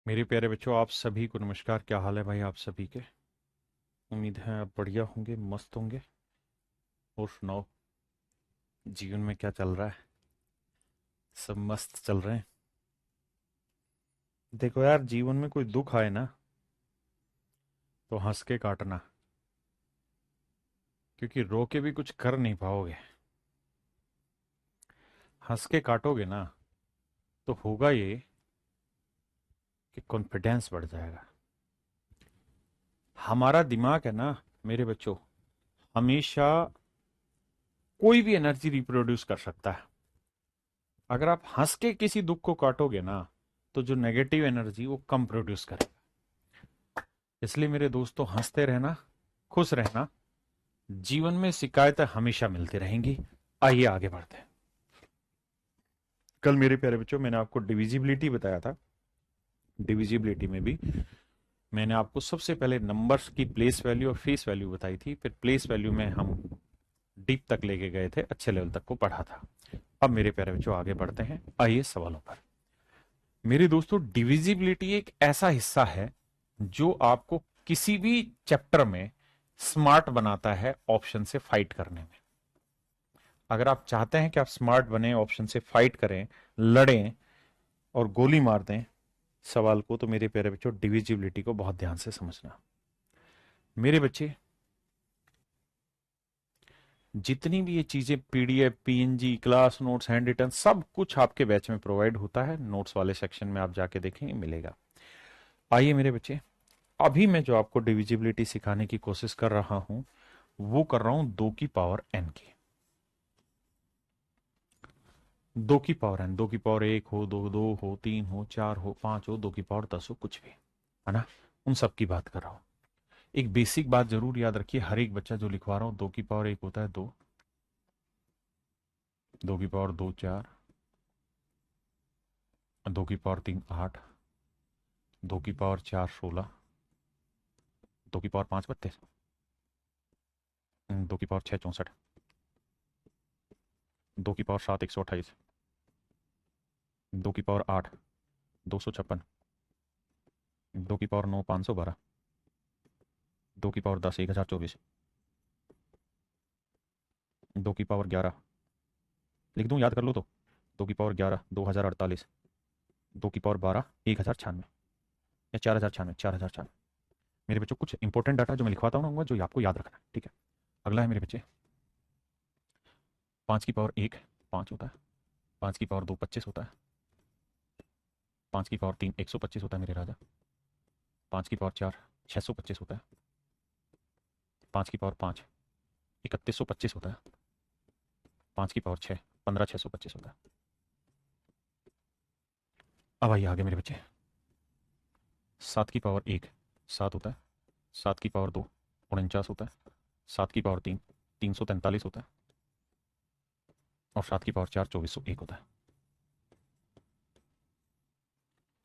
मेरे प्यारे बच्चों, आप सभी को नमस्कार। क्या हाल है भाई आप सभी के? उम्मीद है आप बढ़िया होंगे, मस्त होंगे। और सुनाओ, जीवन में क्या चल रहा है? सब मस्त चल रहे हैं? देखो यार, जीवन में कोई दुख आए ना तो हंस के काटना, क्योंकि रो के भी कुछ कर नहीं पाओगे। हंस के काटोगे ना तो होगा ये कि कॉन्फिडेंस बढ़ जाएगा। हमारा दिमाग है ना मेरे बच्चों, हमेशा कोई भी एनर्जी रिप्रोड्यूस कर सकता है। अगर आप हंस के किसी दुख को काटोगे ना तो जो नेगेटिव एनर्जी वो कम प्रोड्यूस करेगा। इसलिए मेरे दोस्तों, हंसते रहना, खुश रहना। जीवन में शिकायतें हमेशा मिलती रहेंगी। आइए आगे बढ़ते हैं। कल मेरे प्यारे बच्चों, मैंने आपको डिविजिबिलिटी बताया था। डिविजिबिलिटी में भी मैंने आपको सबसे पहले नंबर्स की प्लेस वैल्यू और फेस वैल्यू बताई थी। फिर प्लेस वैल्यू में हम डीप तक लेके गए थे, अच्छे लेवल तक को पढ़ा था। अब मेरे प्यारे बच्चों आगे बढ़ते हैं, आइए सवालों पर। मेरे दोस्तों, डिविजिबिलिटी एक ऐसा हिस्सा है जो आपको किसी भी चैप्टर में स्मार्ट बनाता है ऑप्शन से फाइट करने में। अगर आप चाहते हैं कि आप स्मार्ट बने, ऑप्शन से फाइट करें, लड़ें और गोली मार दें सवाल को, तो मेरे प्यारे बच्चों डिविजिबिलिटी को बहुत ध्यान से समझना। मेरे बच्चे, जितनी भी ये चीजें PDF, PNG, class notes, handwritten, सब कुछ आपके बैच में प्रोवाइड होता है। नोट्स वाले सेक्शन में आप जाके देखेंगे, मिलेगा। आइए मेरे बच्चे, अभी मैं जो आपको डिविजिबिलिटी सिखाने की कोशिश कर रहा हूं वो कर रहा हूं 2 की पावर n की। 2 की पावर n, 2 की पावर 1 हो, दो दो हो, 3 हो, 4 हो, 5 हो, 2 की पावर 10 हो, कुछ भी, है ना? उन सब की बात कर रहा हूं। एक बेसिक बात जरूर याद रखिए, हर एक बच्चा जो लिखवा रहा हूं, 2 की पावर 1 होता है 2, 2 की पावर 2 4, 2 की पावर 3 8, 2 की पावर 4 16, 2 की पावर 5 32, 2 की पावर 6 64, 2 की पावर 7 128, 2 की पावर 8 256, 2 की पावर 9 512, 2 की पावर 10 1024, 2 की पावर 11, लिख दूं, याद कर लो तो। 2 की पावर 11 2048, 2 की पावर 12 1096, या 4096, 4096। मेरे बच्चों, कुछ इंपॉर्टेंट डाटा जो मैं लिखवाता हूँ ना जो आपको याद रखना है, ठीक है? अगला है मेरे बच्चे, 5 की पावर 1 5 होता है, 5 की पावर 2 25 होता है, 5 की पावर 3 125 होता है मेरे राजा, 5 की पावर 4 625 होता है, 5 की पावर 5 3125 होता है, 5 की पावर 6 15625 होता है। अब आइए आगे मेरे बच्चे, 7 की पावर 1 7 होता है, 7 की पावर 2 49 होता है, 7 की पावर 3 343 होता है, और 7 की पावर 4 2401 होता है।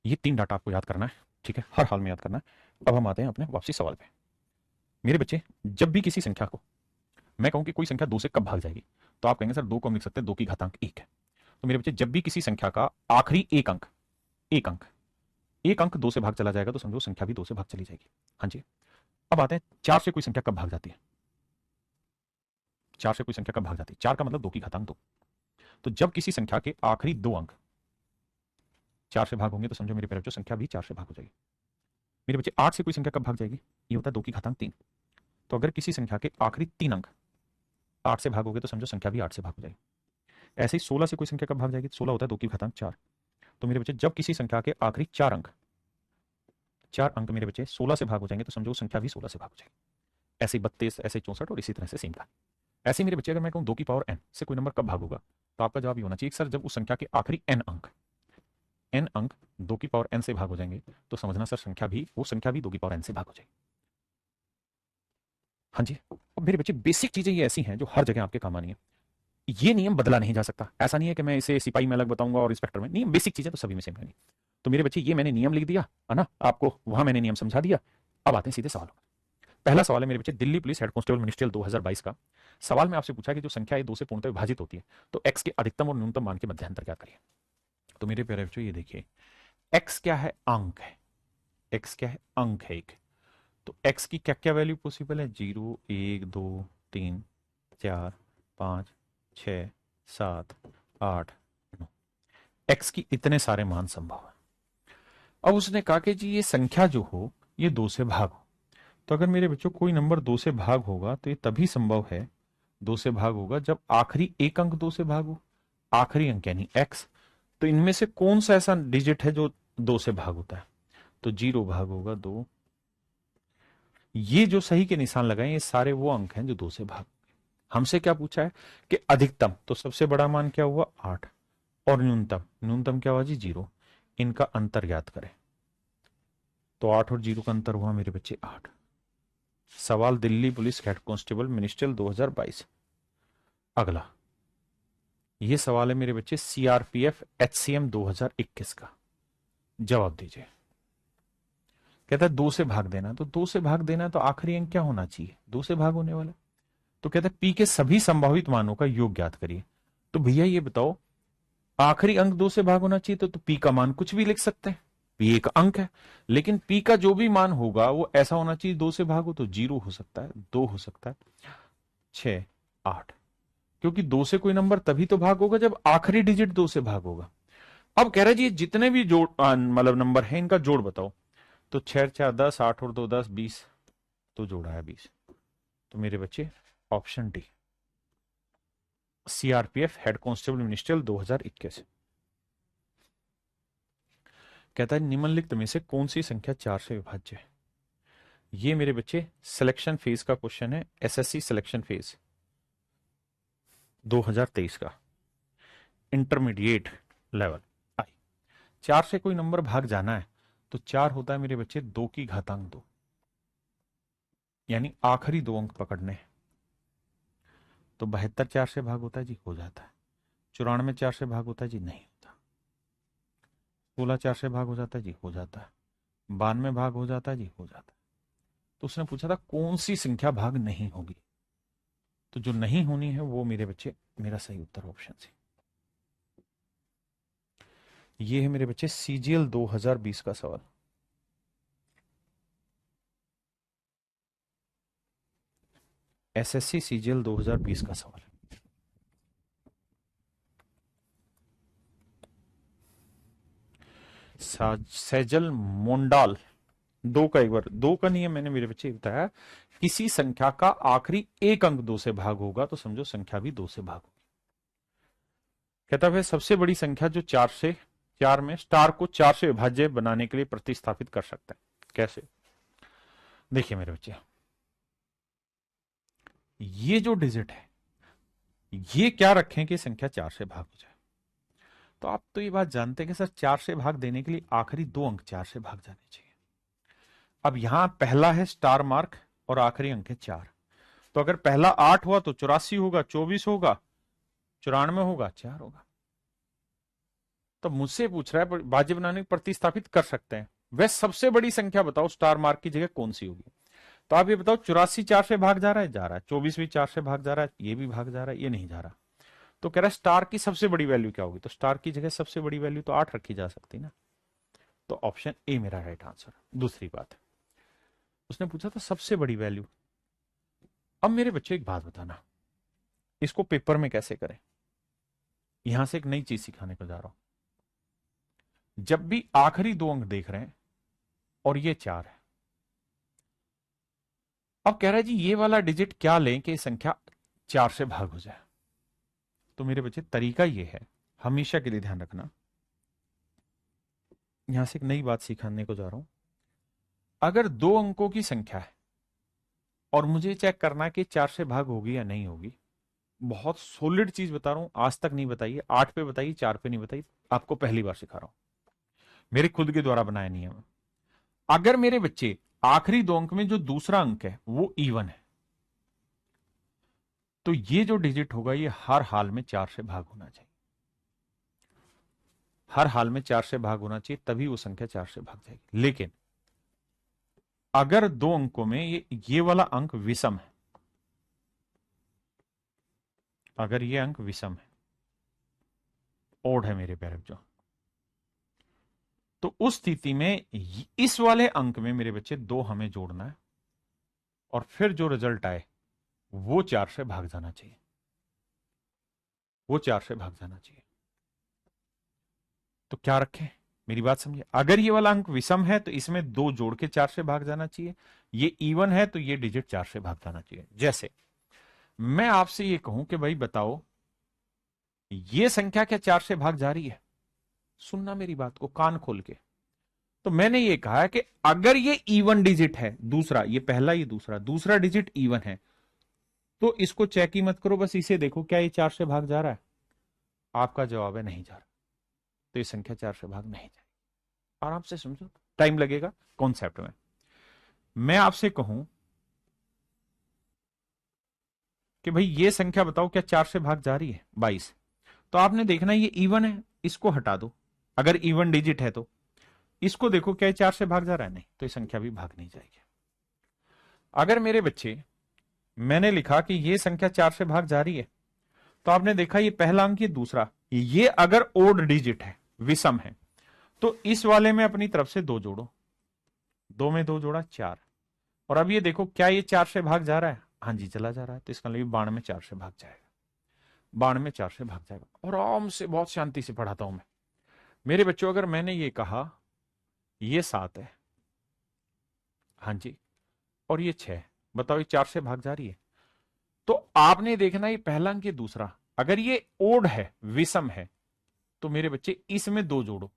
ये 3 डाटा आपको याद करना है, ठीक है? हर हाल में याद करना है। अब हम आते हैं अपने वापसी सवाल पे। मेरे बच्चे, जब भी किसी संख्या को मैं कहूं कि कोई संख्या 2 से कब भाग जाएगी, तो आप कहेंगे सर 2 को हम लिख सकते हैं 2 की घातांक 1 है। तो मेरे बच्चे, जब भी किसी संख्या का आखिरी एक अंक 1 अंक 2 से भाग चला जाएगा तो समझो संख्या भी 2 से भाग चली जाएगी। हाँ जी। अब आते हैं 4 से कोई संख्या कब भाग जाती है। 4 से कोई संख्या कब भाग जाती है? 4 का मतलब 2 की घातांक 2। तो जब किसी संख्या के आखिरी 2 अंक 4 से भाग होंगे तो समझो मेरे प्यारे बच्चों संख्या भी 4 से भाग हो जाएगी। मेरे बच्चे, 8 से कोई संख्या कब भाग जाएगी? ये होता है 2 की घातांक 3। तो अगर किसी संख्या के आखिरी 3 अंक 8 से भागोगे तो समझो संख्या भी 8 से भाग हो जाएगी। ऐसे ही 16 से कोई संख्या कब भाग जाएगी? 16 होता है 2 की घातांक 4। तो मेरे बच्चे, जब किसी संख्या के आखिरी 4 अंक मेरे बच्चे 16 से भाग हो जाएंगे तो समझो संख्या भी 16 से भाग हो जाएगी। ऐसे 32, ऐसे 64 और इसी तरह से सेम का। ऐसे मेरे बच्चे, अगर मैं कहूं 2 की पावर n से कोई नंबर कब भाग होगा, तो आपका जवाब ये होना चाहिए सर जब उस संख्या के आखिरी n अंक 2 की पावर n से भाग हो जाएंगे तो समझना सर संख्या भी, वो संख्या भी 2 की पावर n से भाग हो जाएगी। हाँ जी। अब मेरे बच्चे, बेसिक चीजें ये ऐसी हैं जो हर जगह आपके काम आनी है। ये नियम बदला नहीं जा सकता। ऐसा नहीं है कि मैं इसे सिपाही में अलग बताऊंगा और इंस्पेक्टर में। नियम, बेसिक चीजें तो सभी में सेम रहेंगी। तो मेरे बच्चे, ये मैंने नियम लिख दिया है ना, आपको वहां मैंने नियम समझा दिया। अब आते हैं सीधे सवालों पर। पहला सवाल है मेरे बच्चे, Delhi police head constable ministerial 2022 का। सवाल में आपसे पूछा कि जो संख्या है 2 से पूर्णतः विभाजित होती है तो x के अधिकतम और न्यूनतम मान के मध्य अंतर क्या करिए। तो मेरे प्यारे बच्चों, ये देखिए, x क्या है? अंक है। एक्स क्या है, अंक है एक। तो एक्स की क्या क्या वैल्यू पॉसिबल है, 0, 1, 2, 3, 4, 5, 6, 7, 8, 9। एक्स की इतने सारे मान संभव है। अब उसने कहा कि जी ये संख्या जो हो ये दो से भाग हो। तो अगर मेरे बच्चों कोई नंबर दो से भाग होगा तो ये तभी संभव है, दो से भाग होगा जब आखिरी एक अंक दो से भाग हो, आखिरी अंक यानी एक्स। तो इनमें से कौन सा ऐसा डिजिट है जो दो से भाग होता है, तो 0 भाग होगा 2। ये जो सही के निशान लगाए ये सारे वो अंक हैं जो दो से भाग। हमसे क्या पूछा है कि अधिकतम, तो सबसे बड़ा मान क्या हुआ 8, और न्यूनतम, न्यूनतम क्या हुआ जी 0। इनका अंतर ज्ञात करें। तो 8 और 0 का अंतर हुआ मेरे बच्चे 8। सवाल Delhi police head constable ministerial 2022। अगला ये सवाल है मेरे बच्चे सीआरपीएफ एचसीएम 2021 का। जवाब दीजिए। कहता है दो से भाग देना, तो दो से भाग देना तो आखिरी अंक क्या होना चाहिए, दो से भाग होने वाला। तो कहता है पी के सभी संभावित मानों का योग ज्ञात करिए। तो भैया ये बताओ, आखिरी अंक दो से भाग होना चाहिए तो पी का मान कुछ भी लिख सकते हैं, पी एक अंक है। लेकिन पी का जो भी मान होगा वो ऐसा होना चाहिए दो से भाग हो, तो 0 हो सकता है, 2 हो सकता है, 6, 8। क्योंकि दो से कोई नंबर तभी तो भाग होगा जब आखिरी डिजिट दो से भाग होगा। अब कह रहा है जी जितने भी जोड़ मतलब नंबर है इनका जोड़ बताओ। तो 6 4 10, 8 और 2 10, 20। तो जोड़ा है 20। तो मेरे बच्चे option D, CRPF head constable ministerial 2021। कहता है निम्नलिखित में से कौन सी संख्या 4 से विभाज्य है। ये मेरे बच्चे सिलेक्शन फेज का क्वेश्चन है, एसएससी सिलेक्शन फेज 2023 का, इंटरमीडिएट लेवल आई। 4 से कोई नंबर भाग जाना है तो 4 होता है मेरे बच्चे 2 की घातांक 2, यानी आखिरी दो अंक पकड़ने हैं। तो 72 4 से भाग होता है जी, हो जाता है। 94 4 से भाग होता है जी, नहीं होता। 16 4 से भाग हो जाता है जी, हो जाता है। 92 भाग हो जाता है जी, हो जाता है। तो उसने पूछा था कौन सी संख्या भाग नहीं होगी, तो जो नहीं होनी है वो मेरे बच्चे, मेरा सही उत्तर ऑप्शन सी। ये है मेरे बच्चे सीजीएल 2020 का सवाल। एसएससी सीजीएल 2020 का सवाल। सैजल मोंडाल, दो का एक बार, दो का नियम मैंने मेरे बच्चे बताया, किसी संख्या का आखिरी एक अंक दो से भाग होगा तो समझो संख्या भी दो से भाग होगी। कहता है सबसे बड़ी संख्या जो चार में स्टार को 4 से विभाज्य बनाने के लिए प्रतिस्थापित कर सकते हैं, कैसे। देखिए मेरे बच्चे, ये जो डिजिट है ये क्या रखें कि संख्या 4 से भाग हो जाए। तो आप तो ये बात जानते हैं कि सर 4 से भाग देने के लिए आखिरी दो अंक 4 से भाग जाने चाहिए। अब यहां पहला है स्टार मार्क और आखिरी अंक है 4। तो अगर पहला 8 हुआ तो 84 होगा, 24 होगा, 94 होगा, 4 होगा। तो मुझसे पूछ रहा है बाजी बनाने प्रतिस्थापित कर सकते हैं, वह सबसे बड़ी संख्या बताओ स्टार मार्क की जगह कौन सी होगी। तो आप ये बताओ 84 4 से भाग जा रहा है, जा रहा है। 24 भी 4 से भाग जा रहा है, ये भी भाग जा रहा है, ये नहीं जा रहा। तो कह रहा है स्टार की सबसे बड़ी वैल्यू क्या होगी, तो स्टार की जगह सबसे बड़ी वैल्यू तो 8 रखी जा सकती ना। तो ऑप्शन ए मेरा राइट आंसर। दूसरी बात, उसने पूछा था सबसे बड़ी वैल्यू। अब मेरे बच्चे एक बात बताना, इसको पेपर में कैसे करें। यहां से एक नई चीज सिखाने को जा रहा हूं। जब भी आखिरी दो अंक देख रहे हैं और ये 4 है, अब कह रहा है जी ये वाला डिजिट क्या लें कि संख्या 4 से भाग हो जाए। तो मेरे बच्चे तरीका ये है, हमेशा के लिए ध्यान रखना, यहां से एक नई बात सिखाने को जा रहा हूं। अगर दो अंकों की संख्या है और मुझे चेक करना है कि 4 से भाग होगी या नहीं होगी, बहुत सॉलिड चीज बता रहा हूं, आज तक नहीं बताई है, 8 पे बताई, 4 पे नहीं बताई, आपको पहली बार सिखा रहा हूं, मेरे खुद के द्वारा बनाया नियम। अगर मेरे बच्चे आखिरी दो अंक में जो दूसरा अंक है वो इवन है, तो ये जो डिजिट होगा ये हर हाल में 4 से भाग होना चाहिए। हर हाल में 4 से भाग होना चाहिए, तभी वो संख्या 4 से भाग जाएगी। लेकिन अगर दो अंकों में ये वाला अंक विषम है, अगर ये अंक विषम है, ओड है मेरे प्यारे बच्चों, तो उस स्थिति में इस वाले अंक में मेरे बच्चे 2 हमें जोड़ना है और फिर जो रिजल्ट आए वो 4 से भाग जाना चाहिए, वो 4 से भाग जाना चाहिए। तो क्या रखें, मेरी बात समझिए। अगर ये वाला अंक विषम है तो इसमें 2 जोड़ के 4 से भाग जाना चाहिए, ये इवन है तो ये डिजिट 4 से भाग जाना चाहिए। जैसे मैं आपसे ये कहूं कि भाई बताओ ये संख्या क्या 4 से भाग जा रही है, सुनना मेरी बात को कान खोल के। तो मैंने ये कहा है कि अगर ये इवन डिजिट है, दूसरा, ये पहला, ये दूसरा, दूसरा डिजिट इवन है, तो इसको चेक ही मत करो, बस इसे देखो क्या ये 4 से भाग जा रहा है। आपका जवाब है नहीं जा रहा, तो ये संख्या 4 से भाग नहीं जाएगी। आराम से समझो, टाइम लगेगा कॉन्सेप्ट में। मैं आपसे कहूं कि भाई ये संख्या बताओ क्या 4 से भाग जा रही है, 22, तो आपने देखना ये इवन है, इसको हटा दो, अगर इवन डिजिट है तो इसको देखो क्या 4 से भाग जा रहा है, नहीं, तो ये संख्या भी भाग नहीं जाएगी। अगर मेरे बच्चे मैंने लिखा कि ये संख्या 4 से भाग जा रही है, तो आपने देखा ये पहला अंक, ये दूसरा, ये अगर ओड डिजिट है, विषम है, तो इस वाले में अपनी तरफ से 2 जोड़ो, 2 में 2 जोड़ा 4, और अब ये देखो क्या ये 4 से भाग जा रहा है, हाँ जी चला जा रहा है, तो इसका मतलब 92 में 4 से भाग जाएगा, 92 में 4 से भाग जाएगा। और आराम से बहुत शांति से पढ़ाता हूं मैं मेरे बच्चों। अगर मैंने ये कहा ये 7 है, हाँ जी, और ये 6, बताओ ये 4 से भाग जा रही है, तो आपने देखना ये पहला अंक, ये दूसरा, अगर ये ओड है, विषम है, तो मेरे बच्चे इसमें 2 जोड़ो,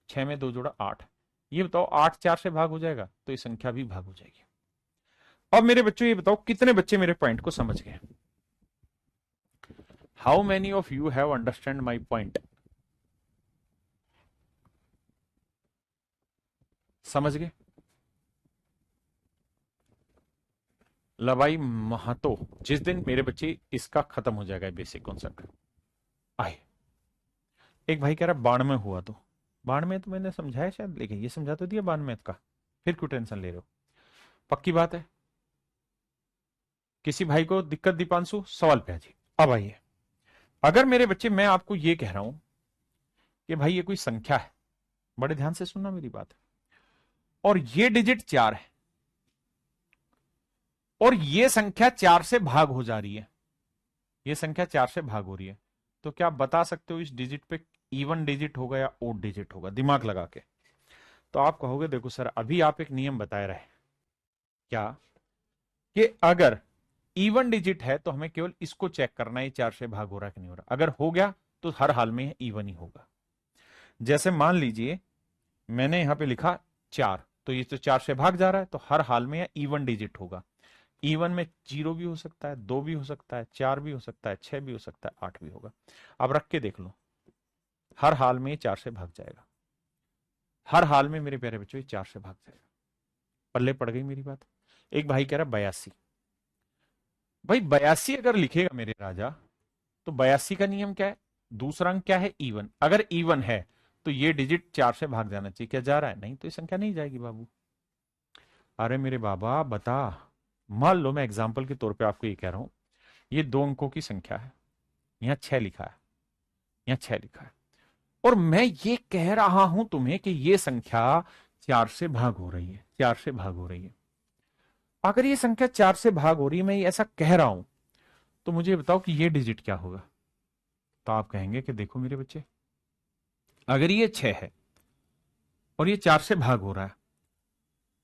6 में 2 जोड़ा 8, ये बताओ 8 4 से भाग हो जाएगा, तो ये संख्या भी भाग हो जाएगी। अब मेरे बच्चों ये बताओ कितने बच्चे मेरे पॉइंट को समझ गए, how many of you have understand my point, समझ गए? लवाई महतो, जिस दिन मेरे बच्चे इसका खत्म हो जाएगा बेसिक कॉन्सेप्ट। आए, एक भाई कह रहा बाण में हुआ, तो बाण में तो मैंने समझाया शायद, लेकिन ये समझा तो दिया बाण में का, फिर क्यों टेंशन ले रहे हो, पक्की बात है। किसी भाई को दिक्कत, दीपांशु, सवाल पे आ जी। अब आइए, अगर मेरे बच्चे मैं आपको ये कह रहा हूं कि भाई ये कोई संख्या है, बड़े ध्यान से सुनना मेरी बात, और ये डिजिट 4 है, और ये संख्या 4 से भाग हो जा रही है, ये संख्या 4 से भाग हो रही है, तो क्या आप बता सकते हो इस डिजिट पे इवन डिजिट होगा या ओड डिजिट होगा, दिमाग लगा के? तो आप कहोगे देखो सर अभी आप एक नियम बता रहे, क्या, कि अगर इवन डिजिट है तो हमें केवल इसको चेक करना है 4 से भाग हो रहा है कि नहीं हो रहा, अगर हो गया तो हर हाल में इवन ही होगा। जैसे मान लीजिए मैंने यहां पे लिखा 4, तो ये तो 4 से भाग जा रहा है, तो हर हाल में इवन डिजिट होगा। इवन में 0 भी हो सकता है, 2 भी हो सकता है, 4 भी हो सकता है, 6 भी हो सकता है, 8 भी होगा। अब रख के देख लो, हर हाल में 4 से भाग जाएगा, हर हाल में मेरे प्यारे बच्चों ये 4 से भाग जाएगा। पल्ले पड़ गई मेरी बात। एक भाई कह रहा 82, भाई 82 अगर लिखेगा मेरे राजा, तो 82 का नियम क्या है, दूसरा अंक क्या है, इवन, अगर इवन है तो ये डिजिट 4 से भाग जाना चाहिए, क्या जा रहा है, नहीं, तो ये संख्या नहीं जाएगी बाबू। अरे मेरे बाबा बता, मान लो मैं एग्जाम्पल के तौर पे आपको ये कह रहा हूं, ये 2 अंकों की संख्या है, यहां 6 लिखा है, यहां 6 लिखा है, और मैं ये कह रहा हूं तुम्हें कि ये संख्या 4 से भाग हो रही है, 4 से भाग हो रही है। अगर ये संख्या 4 से भाग हो रही है, मैं ये ऐसा कह रहा हूं, तो मुझे बताओ कि ये डिजिट क्या होगा। तो आप कहेंगे कि देखो मेरे बच्चे, अगर ये 6 है और ये 4 से भाग हो रहा है,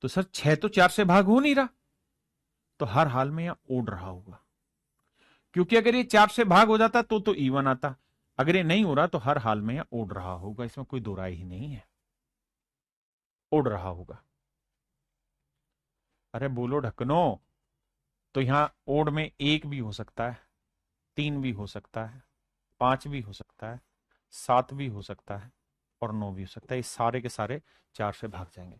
तो सर 6 तो 4 से भाग हो नहीं रहा, तो हर हाल में यहां ओड रहा होगा, क्योंकि अगर ये 4 से भाग हो जाता तो इवन आता, अगर ये नहीं हो रहा तो हर हाल में यहां ओड रहा होगा, इसमें कोई दो राय ही नहीं है, ओड रहा होगा। अरे बोलो ढक्कनो, तो यहां ओड में 1 भी हो सकता है, 3 भी हो सकता है, 5 भी हो सकता है, 7 भी हो सकता है, और 9 भी हो सकता है, ये सारे के सारे 4 से भाग जाएंगे।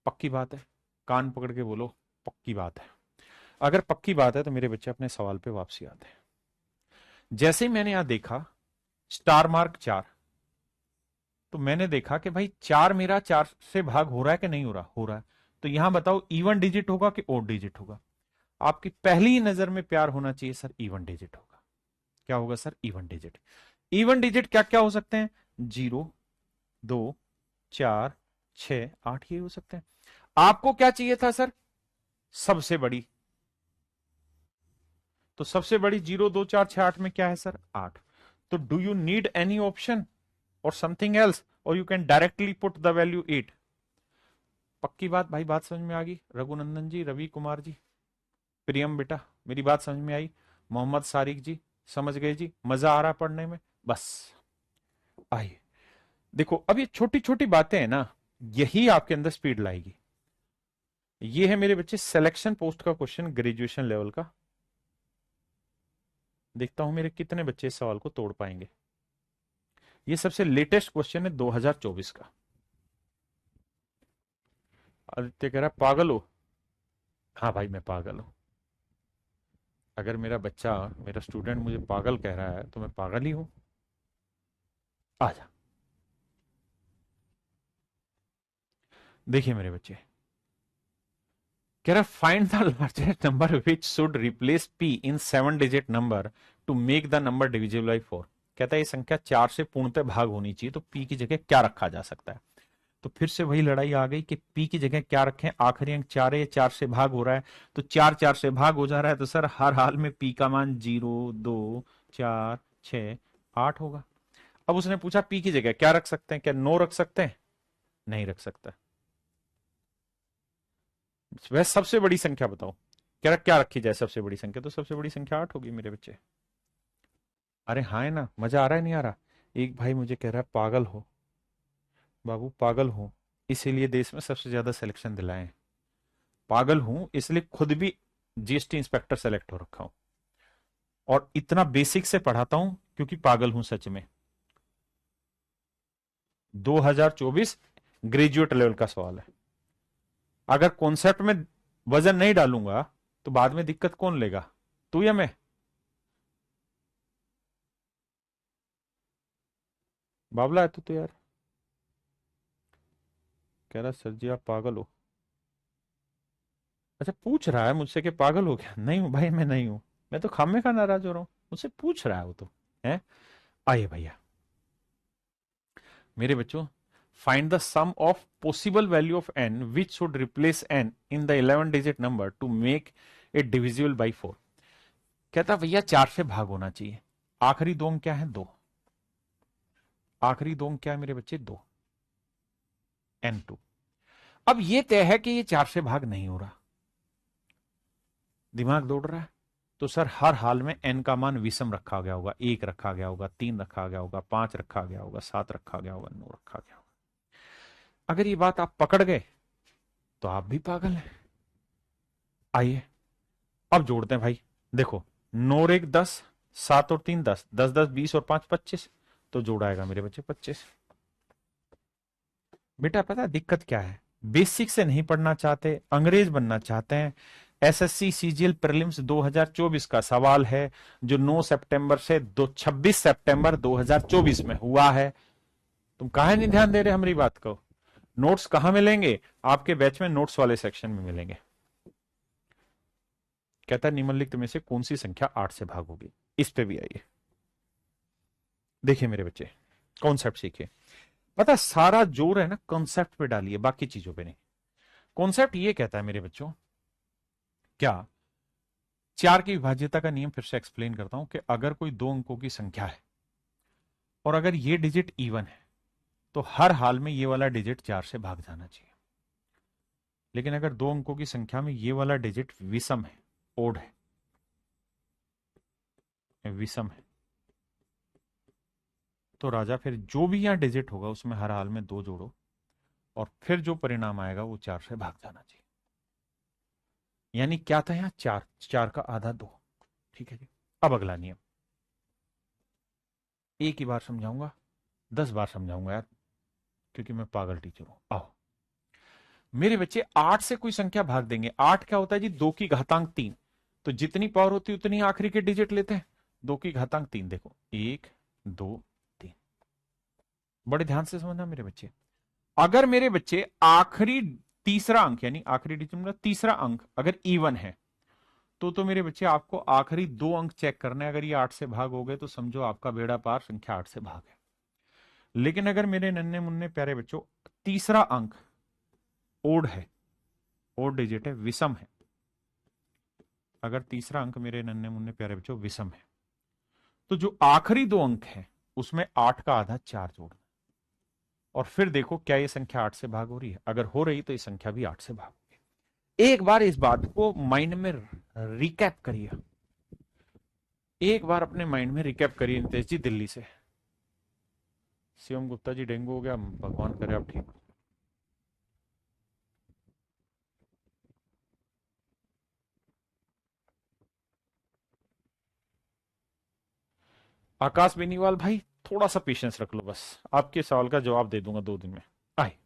पक्की बात है, कान पकड़ के बोलो पक्की बात है। अगर पक्की बात है तो मेरे बच्चे अपने सवाल पे वापसी आते हैं। जैसे ही मैंने यहां देखा स्टार मार्क 4, तो मैंने देखा कि भाई 4 मेरा 4 से भाग हो रहा है कि नहीं हो रहा, हो रहा है, तो यहां बताओ इवन डिजिट होगा कि ओड डिजिट होगा। आपकी पहली नजर में प्यार होना चाहिए सर इवन डिजिट होगा। क्या होगा sir, even digit. Even digit क्या क्या हो सकते हैं, 0, 2, 4, 6, 8 ये हो सकते हैं। आपको क्या चाहिए था सर? सबसे बड़ी। तो सबसे बड़ी 0, 2, 4, 6, 8 में क्या है सर? 8। तो do you need any option और समथिंग एल्स, और you can directly put the value 8? पक्की बात भाई, बात समझ में आ गई? रघुनंदन जी, रवि कुमार जी, प्रियम बेटा, मेरी बात समझ में आई? मोहम्मद सारिक जी, समझ गए जी? मजा आ रहा पढ़ने में? बस आइए देखो, अब ये छोटी छोटी बातें हैं ना, यही आपके अंदर स्पीड लाएगी। ये है मेरे बच्चे सिलेक्शन पोस्ट का क्वेश्चन, ग्रेजुएशन लेवल का। देखता हूं मेरे कितने बच्चे इस सवाल को तोड़ पाएंगे। ये सबसे लेटेस्ट क्वेश्चन है 2024 का। आदित्य कह रहा है पागल हो। हाँ भाई, मैं पागल हूं। अगर मेरा बच्चा, मेरा स्टूडेंट मुझे पागल कह रहा है तो मैं पागल ही हूं। आजा, देखिए मेरे बच्चे, कह रहा find the largest number which should replace P in 7 digit number to make the number divisible by 4। कहता है ये संख्या 4 से पूर्णतः भाग होनी चाहिए, तो पी की जगह क्या रखा जा सकता है? तो फिर से वही लड़ाई आ गई कि पी की जगह क्या रखें। आखिरी अंक 4 है, 4 से भाग हो रहा है, तो 4 4 से भाग हो जा रहा है, तो सर हर हाल में पी का मान 0, 2, 4, 6, 8 होगा। अब उसने पूछा पी की जगह क्या रख सकते हैं? क्या 9 रख सकते हैं? नहीं रख सकता। वह सबसे बड़ी संख्या बताओ, क्या क्या रखी जाए सबसे बड़ी संख्या? तो सबसे बड़ी संख्या 8 होगी मेरे बच्चे। अरे हाँ है ना, मजा आ रहा है नहीं आ रहा? एक भाई मुझे कह रहा है पागल हो बाबू, पागल हूं इसीलिए देश में सबसे ज्यादा सिलेक्शन दिलाए हैं। पागल हूं इसलिए खुद भी जीएसटी इंस्पेक्टर सेलेक्ट हो रखा हूं, और इतना बेसिक से पढ़ाता हूं क्योंकि पागल हूं सच में। 2024 ग्रेजुएट लेवल का सवाल है। अगर कॉन्सेप्ट में वजन नहीं डालूंगा तो बाद में दिक्कत कौन लेगा, तू या मैं? बाबला है तू तो यार। कह रहा सर जी आप पागल हो। अच्छा, पूछ रहा है मुझसे कि पागल हो गया? नहीं हूं भाई, मैं नहीं हूं। मैं तो खामे खा नाराज हो रहा हूं, मुझसे पूछ रहा है वो तो है। आइए भैया मेरे बच्चों, find the sum of possible value of N which should replace N in the 11 digit number to make it divisible by 4। कहता भैया 4 से भाग होना चाहिए। आखिरी दो अंक क्या है? 2। आखिरी दो अंक क्या है मेरे बच्चे? 2, N2। अब ये तय है कि ये 4 से भाग नहीं हो रहा, दिमाग दौड़ रहा है। तो सर हर हाल में n का मान विषम रखा गया होगा, 1 रखा गया होगा, 3 रखा गया होगा, 5 रखा गया होगा, 7 रखा गया होगा, 9 रखा गया होगा। अगर ये बात आप पकड़ गए तो आप भी पागल हैं। आइए अब जोड़ते हैं भाई। देखो 9 और 1 10, 7 और 3 10, 10 10 20 और 5 25, तो जोड़ा आएगा मेरे बच्चे 25। बेटा पता है दिक्कत क्या है? बेसिक से नहीं पढ़ना चाहते, अंग्रेज बनना चाहते हैं। एसएससी सीजीएल प्रीलिम्स 2024 का सवाल है जो 9 सितंबर से 26 सितंबर 2024 में हुआ है। तुम काहे नहीं ध्यान दे रहे हमारी बात को? नोट्स कहां मिलेंगे? आपके बैच में नोट्स वाले सेक्शन में मिलेंगे। कहता है निम्नलिखित में से कौन सी संख्या 8 से भाग होगी? इस पे भी आइए। देखिए मेरे बच्चे, कॉन्सेप्ट सीखिए। पता सारा जोर है ना कॉन्सेप्ट पे डालिए, बाकी चीजों पे नहीं। कॉन्सेप्ट ये कहता है मेरे बच्चों, क्या 4 की विभाज्यता का नियम फिर से एक्सप्लेन करता हूं कि अगर कोई 2 अंकों की संख्या है और अगर ये डिजिट इवन है तो हर हाल में ये वाला डिजिट 4 से भाग जाना चाहिए। लेकिन अगर 2 अंकों की संख्या में ये वाला डिजिट विषम है, ओड है, विषम है, तो राजा फिर जो भी यहां डिजिट होगा उसमें हर हाल में 2 जोड़ो और फिर जो परिणाम आएगा वो 4 से भाग जाना चाहिए। यानी क्या था यहां? 4, 4 का आधा 2। ठीक है जी। अब अगला नियम एक ही बार समझाऊंगा, 10 बार समझाऊंगा यार, क्योंकि मैं पागल टीचर हूं। आओ मेरे बच्चे, 8 से कोई संख्या भाग देंगे। 8 क्या होता है जी? 2 की घातांक 3। तो जितनी पावर होती है उतनी आखिरी के डिजिट लेते हैं। 2 की घातांक 3, देखो 1 2 3। बड़े ध्यान से समझना मेरे बच्चे। अगर मेरे बच्चे आखिरी तीसरा अंक, यानी आखिरी डिजिट मतलब तीसरा अंक अगर इवन है, तो मेरे बच्चे आपको आखिरी 2 अंक चेक करने। अगर ये 8 से भाग हो गए तो समझो आपका बेड़ा पार, संख्या 8 से भाग है। लेकिन अगर मेरे नन्हे मुन्ने प्यारे बच्चों तीसरा अंक ओड है, ओड डिजिट है, विषम है। अगर तीसरा अंक मेरे नन्हे मुन्ने प्यारे बच्चों विषम है, तो जो आखिरी दो अंक है उसमें 8 का आधा 4 जोड़ना, और फिर देखो क्या ये संख्या 8 से भाग हो रही है। अगर हो रही तो ये संख्या भी 8 से भाग होगी। एक बार इस बात को माइंड में रिकैप करिए, एक बार अपने माइंड में रिकैप करिए। नितेश जी दिल्ली से, शिवम गुप्ता जी डेंगू हो गया, भगवान करे आप ठीक। आकाश बेनीवाल भाई थोड़ा सा पेशेंस रख लो, बस आपके सवाल का जवाब दे दूंगा 2 दिन में। आए,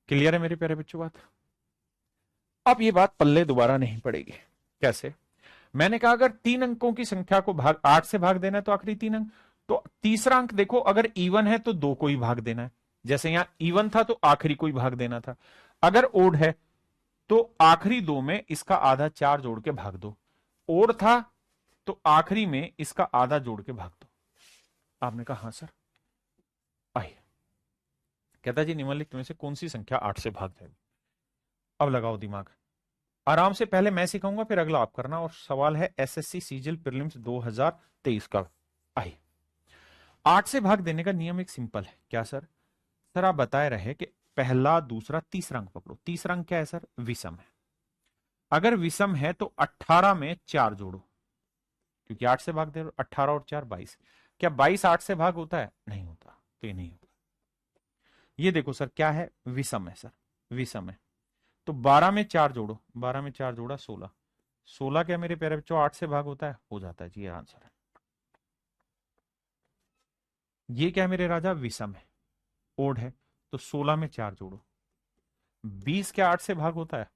क्लियर है मेरे प्यारे बच्चों बात? अब ये बात पल्ले दोबारा नहीं पड़ेगी। कैसे? मैंने कहा अगर 3 अंकों की संख्या को भाग 8 से भाग देना है तो आखिरी 3 अंक, तो तीसरा अंक देखो अगर इवन है तो 2 को ही भाग देना है। जैसे यहां इवन था तो आखिरी को ही भाग देना था। अगर ओड है तो आखिरी 2 में इसका आधा 4 जोड़ के भाग दो। ओड था तो आखिरी में इसका आधा जोड़ के भाग दो। आपने कहा हाँ सर। आइए, कहता जी निम्नलिखित में से कौन सी संख्या 8 से भाग जाएगी? अब लगाओ दिमाग आराम से, पहले मैं सिखाऊंगा फिर अगला आप करना। और सवाल है एसएससी सीजीएल प्रीलिम्स 2023 का। आइए, 8 से भाग देने का नियम एक सिंपल है। क्या सर? सर आप बताए रहे कि पहला दूसरा तीसरा अंक पकड़ो। तीसरा अंक क्या है सर? विषम है। अगर विषम है तो 18 में 4 जोड़ो, क्योंकि 8 से भाग दे रहे हो। 18 और 4 22। क्या 22 8 से भाग होता है? नहीं होता, तो ये नहीं होगा। ये देखो सर क्या है? विषम है सर, विषम है। तो 12 में 4 जोड़ो, 12 में 4 जोड़ा 16। 16 क्या मेरे प्यारे बच्चों 8 से भाग होता है? हो जाता है जी, ये आंसर है। ये क्या है मेरे राजा? विषम है, ओड है। तो 16 में 4 जोड़ो। 20 क्या 8 से भाग होता है?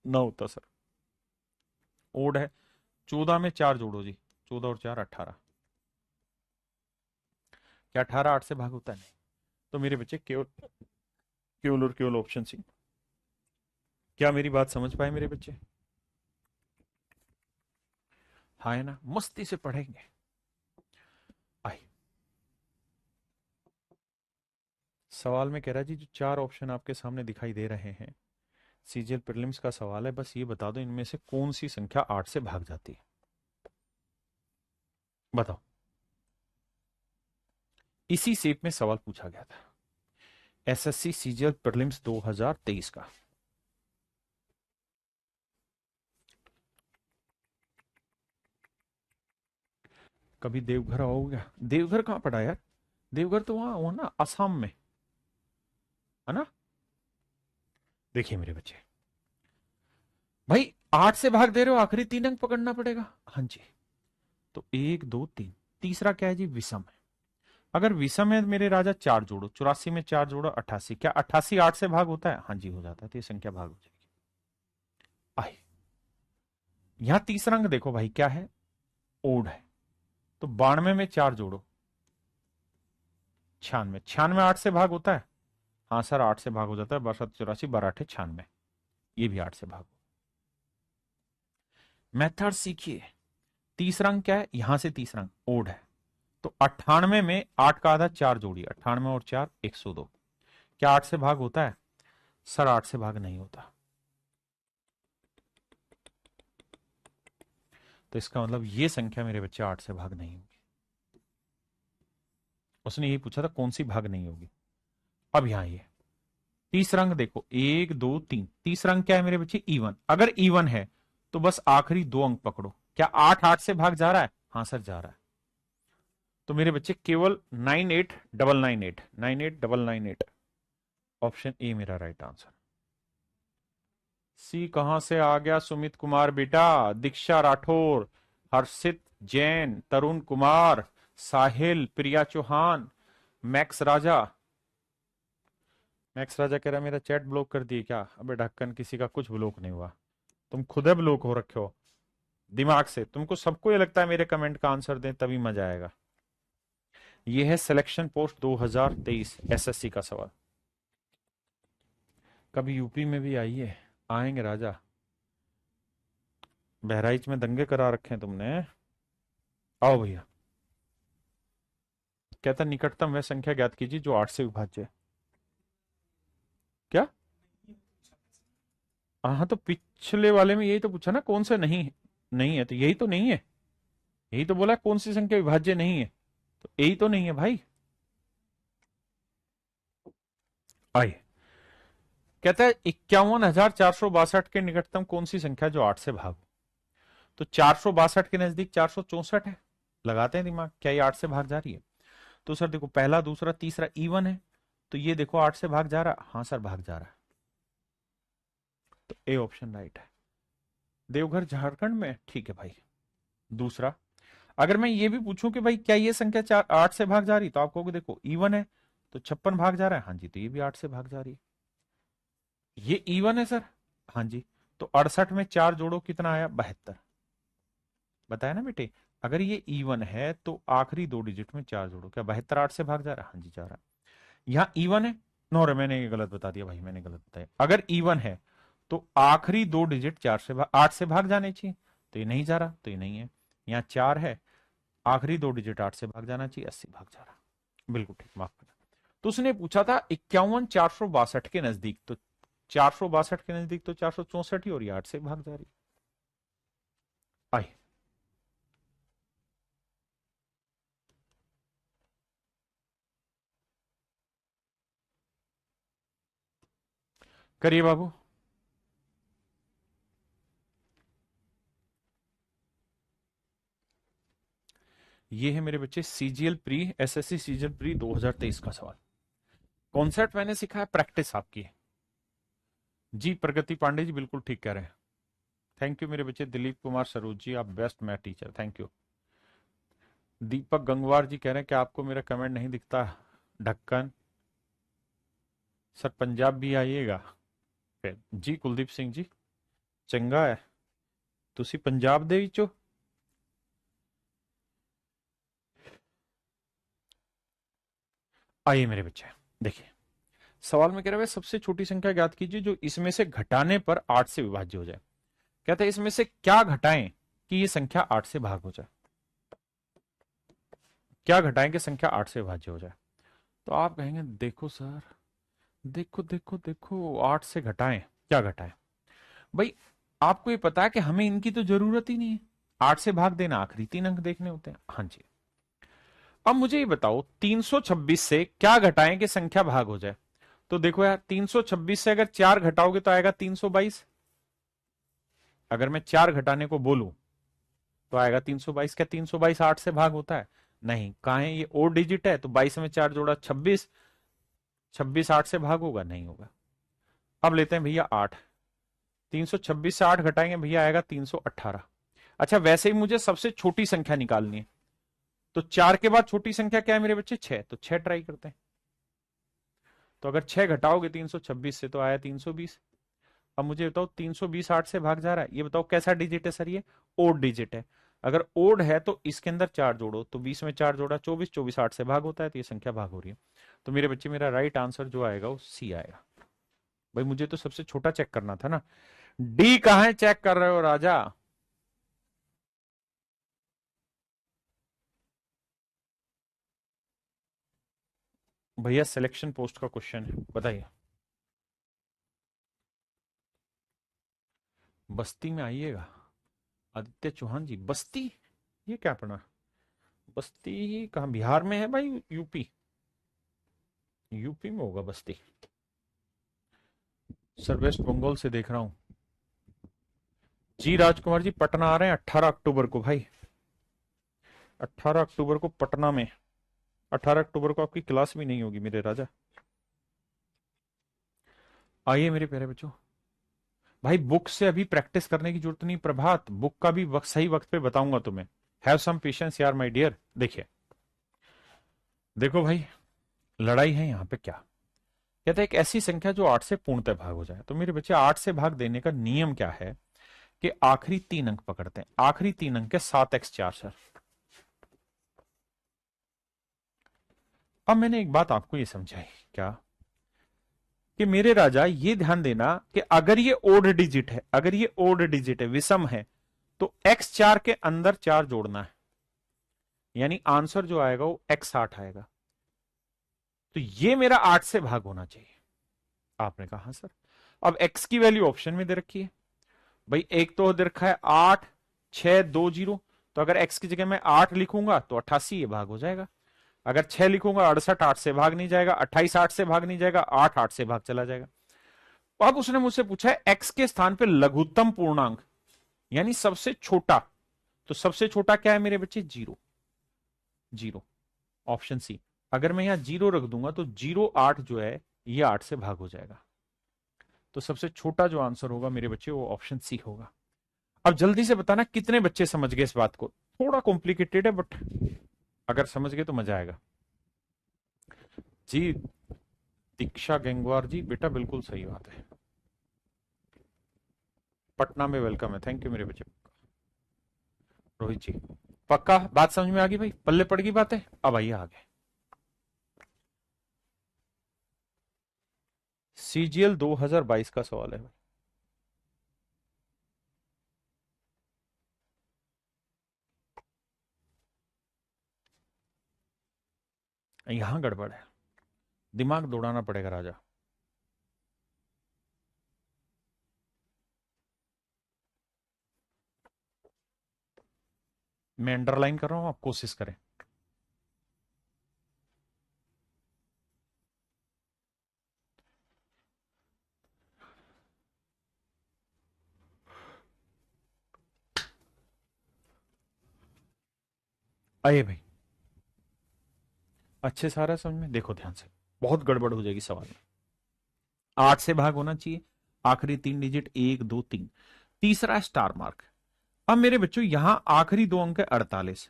ना होता सर, ओड है। 14 में 4 जोड़ो जी, 14 और 4 18। क्या 18 8 से भाग होता है? नहीं। तो मेरे बच्चे केवल केवल और केवल ऑप्शन सी। क्या मेरी बात समझ पाए मेरे बच्चे? हाँ है ना, मस्ती से पढ़ेंगे। आई, सवाल में कह रहा है जी जो 4 ऑप्शन आपके सामने दिखाई दे रहे हैं, सीजीएल प्रीलिम्स का सवाल है, बस ये बता दो इनमें से कौन सी संख्या 8 से भाग जाती है? बताओ। इसी सेप में सवाल पूछा गया था एसएससी सीजीएल प्रीलिम्स 2023 का। कभी देवघर आओगे? देवघर कहां पड़ा यार? देवघर तो वहां वो ना असम में है ना। देखिए मेरे बच्चे, भाई 8 से भाग दे रहे हो, आखिरी 3 अंक पकड़ना पड़ेगा। हाँ जी, तो 1 2 3। तीसरा क्या है जी? विषम है। अगर विषम है मेरे राजा 4 जोड़ो, 84 में 4 जोड़ो 88। क्या 88 8 से भाग होता है? हाँ जी हो जाता है, तो ये संख्या भाग हो जाएगी। आई, यहां तीसरा अंक देखो भाई क्या है? ओड है। तो 92 में 4 जोड़ो 96। 96 8 से भाग होता है? हाँ सर 8 से भाग हो जाता है। 62 84 12 96, ये भी 8 से भाग। मेथड सीखिए। तीसरा अंक क्या है? यहां से तीसरा अंक ओड है। तो 98 में 8 का आधा 4 जोड़िए, 98 और 4 102। क्या 8 से भाग होता है? सर 8 से भाग नहीं होता। तो इसका मतलब ये संख्या मेरे बच्चे 8 से भाग नहीं होगी। उसने यही पूछा था कौन सी भाग नहीं होगी। अब यहां ये तीसरा अंक देखो 1 2 3। तीसरा अंक क्या है मेरे बच्चे? इवन। अगर इवन है तो बस आखिरी 2 अंक पकड़ो। क्या 8 8 से भाग जा रहा है? हाँ सर जा रहा है। तो मेरे बच्चे केवल 98998, 98998, ऑप्शन ए मेरा राइट आंसर। सी कहां से आ गया सुमित कुमार बेटा? दीक्षा राठौर, हर्षित जैन, तरुण कुमार, साहिल, प्रिया चौहान, मैक्स राजा। मैक्स राजा कह रहा मेरा चैट ब्लॉक कर दिए क्या? अबे ढक्कन, किसी का कुछ ब्लॉक नहीं हुआ, तुम खुद ब्लॉक हो रखे हो दिमाग से। तुमको सबको ये लगता है मेरे कमेंट का आंसर दें तभी मजा आएगा। ये है सिलेक्शन पोस्ट 2023 एसएससी का सवाल। कभी यूपी में भी आइए। आएंगे राजा, बहराइच में दंगे करा रखे हैं तुमने। आओ भैया। कहता निकटतम वह संख्या ज्ञात कीजिए जो 8 से विभाज्य है। क्या? हाँ तो पिछले वाले में यही तो पूछा ना, कौन से नहीं है? नहीं है तो यही तो नहीं है। यही तो बोला कौन सी संख्या विभाज्य नहीं है, तो यही तो नहीं है भाई। आइए, कहता है 51,462 के निकटतम कौन सी संख्या जो 8 से भाग? तो 462 के नजदीक 464 है। लगाते हैं दिमाग, क्या ये 8 से भाग जा रही है? तो सर देखो, पहला दूसरा तीसरा इवन है, तो ये देखो 8 से भाग जा रहा। हाँ सर भाग जा रहा है, तो ए ऑप्शन राइट है। देवघर झारखंड में, ठीक है भाई। दूसरा, अगर मैं ये भी पूछूं कि भाई क्या ये संख्या 8 से भाग जा रही, तो आप कहोगे देखो इवन है तो 56 भाग जा रहा है। हाँ जी, तो ये भी 8 से भाग जा रही है। ये इवन है सर। हाँ जी, तो 68 में 4 जोड़ो कितना आया? 72। बताया ना बेटे, अगर ये इवन है तो आखिरी 2 डिजिट में 4 जोड़ो। क्या 72 8 से भाग जा रहा है? हाँ जी जा रहा है। यहाँ इवन है। नो रे, मैंने ये गलत बता दिया भाई, मैंने गलत बताया। अगर इवन है तो आखिरी 2 डिजिट 8 से भाग जाने चाहिए, तो ये नहीं जा रहा, तो ये नहीं है। यहाँ 4 है, आखिरी 2 डिजिट 8 से भाग जाना चाहिए, 80 भाग जा रहा। बिल्कुल ठीक, माफ करना। तो उसने पूछा था 51,462 के नजदीक, तो 462 के नजदीक तो 464 ही, और ये 8 से भाग जा रही। आई, करिए बाबू। ये है मेरे बच्चे CGL pre, SSC CGL pre 2023 का सवाल। कॉन्सेप्ट मैंने सिखाया, प्रैक्टिस आपकी है। जी प्रगति पांडे जी बिल्कुल ठीक कह रहे हैं। थैंक यू मेरे बच्चे। दिलीप कुमार सरोज जी, आप best math teacher, thank you. Deepak Gangwar ji कह रहे हैं कि आपको मेरा कमेंट नहीं दिखता। ढक्कन सर, पंजाब भी आइएगा फिर। जी कुलदीप सिंह जी, चंगा है, तुसी पंजाब दे विचो। आइए मेरे बच्चे, देखिए सवाल में कह रहा है सबसे छोटी संख्या ज्ञात कीजिए जो इसमें से घटाने पर 8 से विभाज्य हो जाए। कहते हैं इसमें से क्या घटाएं कि ये संख्या 8 से भाग हो जाए? क्या घटाएं कि संख्या 8 से विभाज्य हो जाए? तो आप कहेंगे देखो सर, देखो देखो देखो 8 से घटाएं, क्या घटाएं? भाई आपको ये पता है कि हमें इनकी तो जरूरत ही नहीं है। 8 से भाग देना, आखिरी 3 अंक देखने होते हैं। हाँ जी, अब मुझे ये बताओ 326 से क्या घटाएं कि संख्या भाग हो जाए? तो देखो यार, 326 से अगर 4 घटाओगे तो आएगा 322। अगर मैं 4 घटाने को बोलूं तो आएगा 322। क्या 322 8 से भाग होता है? नहीं, कहा है ये और डिजिट है, तो 22 में 4 जोड़ा 26, 26 8 से भाग होगा? नहीं होगा। अब लेते हैं भैया 8, 326 से 8 घटाएंगे भैया आएगा 318। अच्छा, वैसे ही मुझे सबसे छोटी संख्या निकालनी है, तो 4 के बाद छोटी संख्या क्या है मेरे बच्चे? 6, तो 6 ट्राई करते हैं। तो अगर 6 घटाओगे 326 से तो आया 320। अब मुझे बताओ 320 8 से भाग जा रहा है, ये बताओ कैसा डिजिट है सर? ये ओड डिजिट है। अगर ओड है तो इसके अंदर 4 जोड़ो, तो 20 में 4 जोड़ा 24, 24 8 से भाग होता है, तो ये संख्या भाग हो रही है। तो मेरे बच्चे मेरा राइट आंसर जो आएगा वो सी आएगा। भाई मुझे तो सबसे छोटा चेक करना था ना, डी कहां है चेक कर रहे हो राजा? भैया सिलेक्शन पोस्ट का क्वेश्चन है, बताइए। बस्ती में आइएगा। आदित्य चौहान जी, बस्ती, ये क्या पढ़ा? बस्ती कहाँ, बिहार में है भाई? यूपी, यूपी में होगा बस्ती। सर वेस्ट बंगाल से देख रहा हूँ। जी राजकुमार जी, पटना आ रहे हैं 18 अक्टूबर को भाई। 18 अक्टूबर को पटना में। 18 अक्टूबर को आपकी क्लास भी नहीं होगी मेरे राजा। आइए मेरे प्यारे बच्चों, भाई बुक से अभी प्रैक्टिस करने की जरूरत नहीं, प्रभात बुक का भी वक्त सही वक्त पे बताऊंगा तुम्हें। हैव सम पेशेंस यार माय डियर। देखिए, देखो भाई, लड़ाई है यहाँ पे। क्या कहता है? एक ऐसी संख्या जो 8 से पूर्णतः भाग हो जाए। तो मेरे बच्चे 8 से भाग देने का नियम क्या है कि आखिरी 3 अंक पकड़ते हैं। आखिरी 3 अंक है 7x4 सर। अब मैंने एक बात आपको ये समझाई क्या, कि मेरे राजा ये ध्यान देना कि अगर ये ओड डिजिट है, अगर ये ओड डिजिट है, विषम है, तो x4 के अंदर 4 जोड़ना है, यानी आंसर जो आएगा वो x8 आएगा। तो ये मेरा 8 से भाग होना चाहिए। आपने कहा हाँ सर। अब x की वैल्यू ऑप्शन में दे रखी है भाई, एक तो दे रखा है 8 6 2 0, तो अगर x की जगह मैं 8 लिखूंगा तो 88 ये भाग हो जाएगा। अगर 6 लिखूंगा 68 8 से भाग नहीं जाएगा, 28 8 से भाग नहीं जाएगा, 8 8 से भाग चला जाएगा। अब उसने मुझसे पूछा है x के स्थान पे लघुत्तम पूर्णांक यानी सबसे छोटा, तो सबसे छोटा क्या है मेरे बच्चे? जीरो। Zero, option C. अगर मैं यहां जीरो रख दूंगा तो 08 जो है ये 8 से भाग हो जाएगा। तो सबसे छोटा जो आंसर होगा मेरे बच्चे वो ऑप्शन सी होगा। अब जल्दी से बताना कितने बच्चे समझ गए इस बात को। थोड़ा कॉम्प्लिकेटेड है बट अगर समझ गए तो मजा आएगा। जी दीक्षा गंगवार जी, बेटा बिल्कुल सही बात है। पटना में वेलकम है, थैंक यू मेरे बच्चे। रोहित जी पक्का बात समझ में आ गई भाई, पल्ले पड़ गई बातें। अब आइए आगे। सीजीएल 2022 का सवाल है। यहां गड़बड़ है, दिमाग दौड़ाना पड़ेगा राजा। मैं अंडरलाइन कर रहा हूं, आप कोशिश करें। आइए भाई, अच्छे सारा समझ में देखो ध्यान से, बहुत गड़बड़ हो जाएगी सवाल में। 8 से भाग होना चाहिए, आखिरी 3 डिजिट 1 2 3, तीसरा स्टार मार्क। अब मेरे बच्चों यहां आखिरी 2 अंक है 48।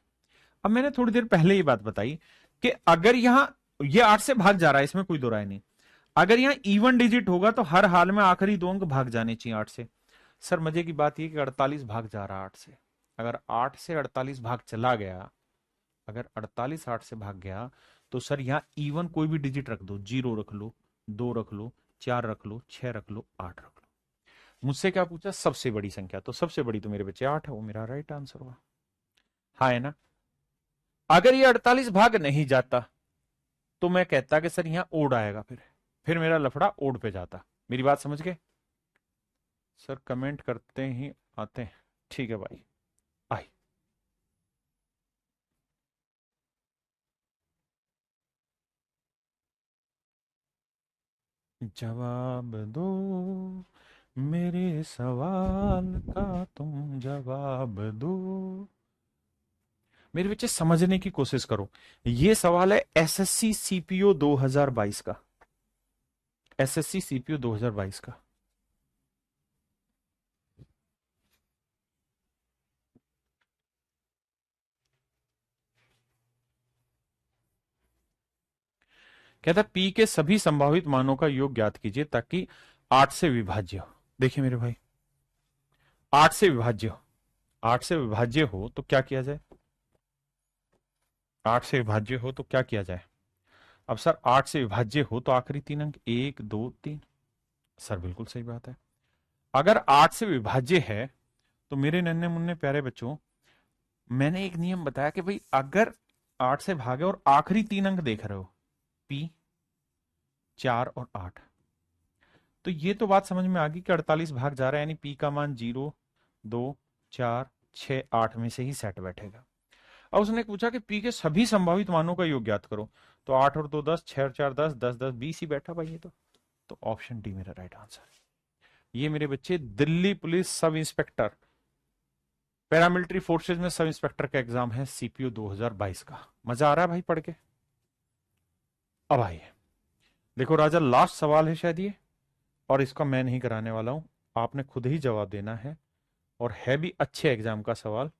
अब मैंने थोड़ी देर पहले ये बात बताई कि अगर यहां ये 8 से भाग जा रहा है, इसमें कोई दो राय नहीं। अगर यहां इवन डिजिट होगा तो हर हाल में आखिरी 2 अंक भाग जाने चाहिए 8 से। सर मजे की बात यह कि 48 भाग जा रहा है 8 से। अगर 8 से 48 भाग चला गया, अगर 48 8 से भाग गया, तो सर यहां इवन कोई भी डिजिट रख दो, 0 रख लो, 2 रख लो, 4 रख लो, 6 रख लो, 8 रख लो। मुझसे क्या पूछा? सबसे बड़ी संख्या, तो सबसे बड़ी तो मेरे बच्चे 8 है, वो मेरा राइट आंसर हुआ। हाँ है ना? अगर ये 48 भाग नहीं जाता तो मैं कहता कि सर यहां ओड आएगा, फिर मेरा लफड़ा ओड पे जाता। मेरी बात समझ गए? सर कमेंट करते ही आते हैं, ठीक है भाई। आई जवाब दो मेरे सवाल का, तुम जवाब दो। मेरे बच्चे समझने की कोशिश करो, ये सवाल है एसएससी सीपीओ 2022 का। एसएससी सीपीओ 2022 का। कहता पी के सभी संभावित मानों का योग ज्ञात कीजिए ताकि 8 से विभाज्य हो। देखिए मेरे भाई, 8 से विभाज्य हो, 8 से विभाज्य हो तो क्या किया जाए? 8 से विभाज्य हो तो क्या किया जाए? अब सर 8 से विभाज्य हो तो आखिरी 3 अंक 1 2 3। सर बिल्कुल सही बात है। अगर 8 से विभाज्य है तो मेरे नन्हे मुन्ने प्यारे बच्चों, मैंने एक नियम बताया कि भाई अगर 8 से भागे और आखिरी 3 अंक देख रहे हो, पी 4 और 8, तो ये तो बात समझ में आ गई कि 48 भाग जा रहा है, यानी पी का मान 0 2 4 6 8 में से ही सेट बैठेगा। अब उसने पूछा कि पी के सभी संभावित मानों का योग ज्ञात करो, तो 8 और 2 10, 6 और 4 10, 10 10 20 ही बैठा भाई ये तो ऑप्शन डी मेरा राइट आंसर है। ये मेरे बच्चे Delhi police sub inspector, paramilitary forces में सब इंस्पेक्टर का एग्जाम है सीपीओ 2022 का। मजा आ रहा है भाई पढ़ के? अब आइए देखो राजा, लास्ट सवाल है शायद ये, और इसका मैं नहीं कराने वाला हूं, आपने खुद ही जवाब देना है, और है भी अच्छे एग्जाम का सवाल।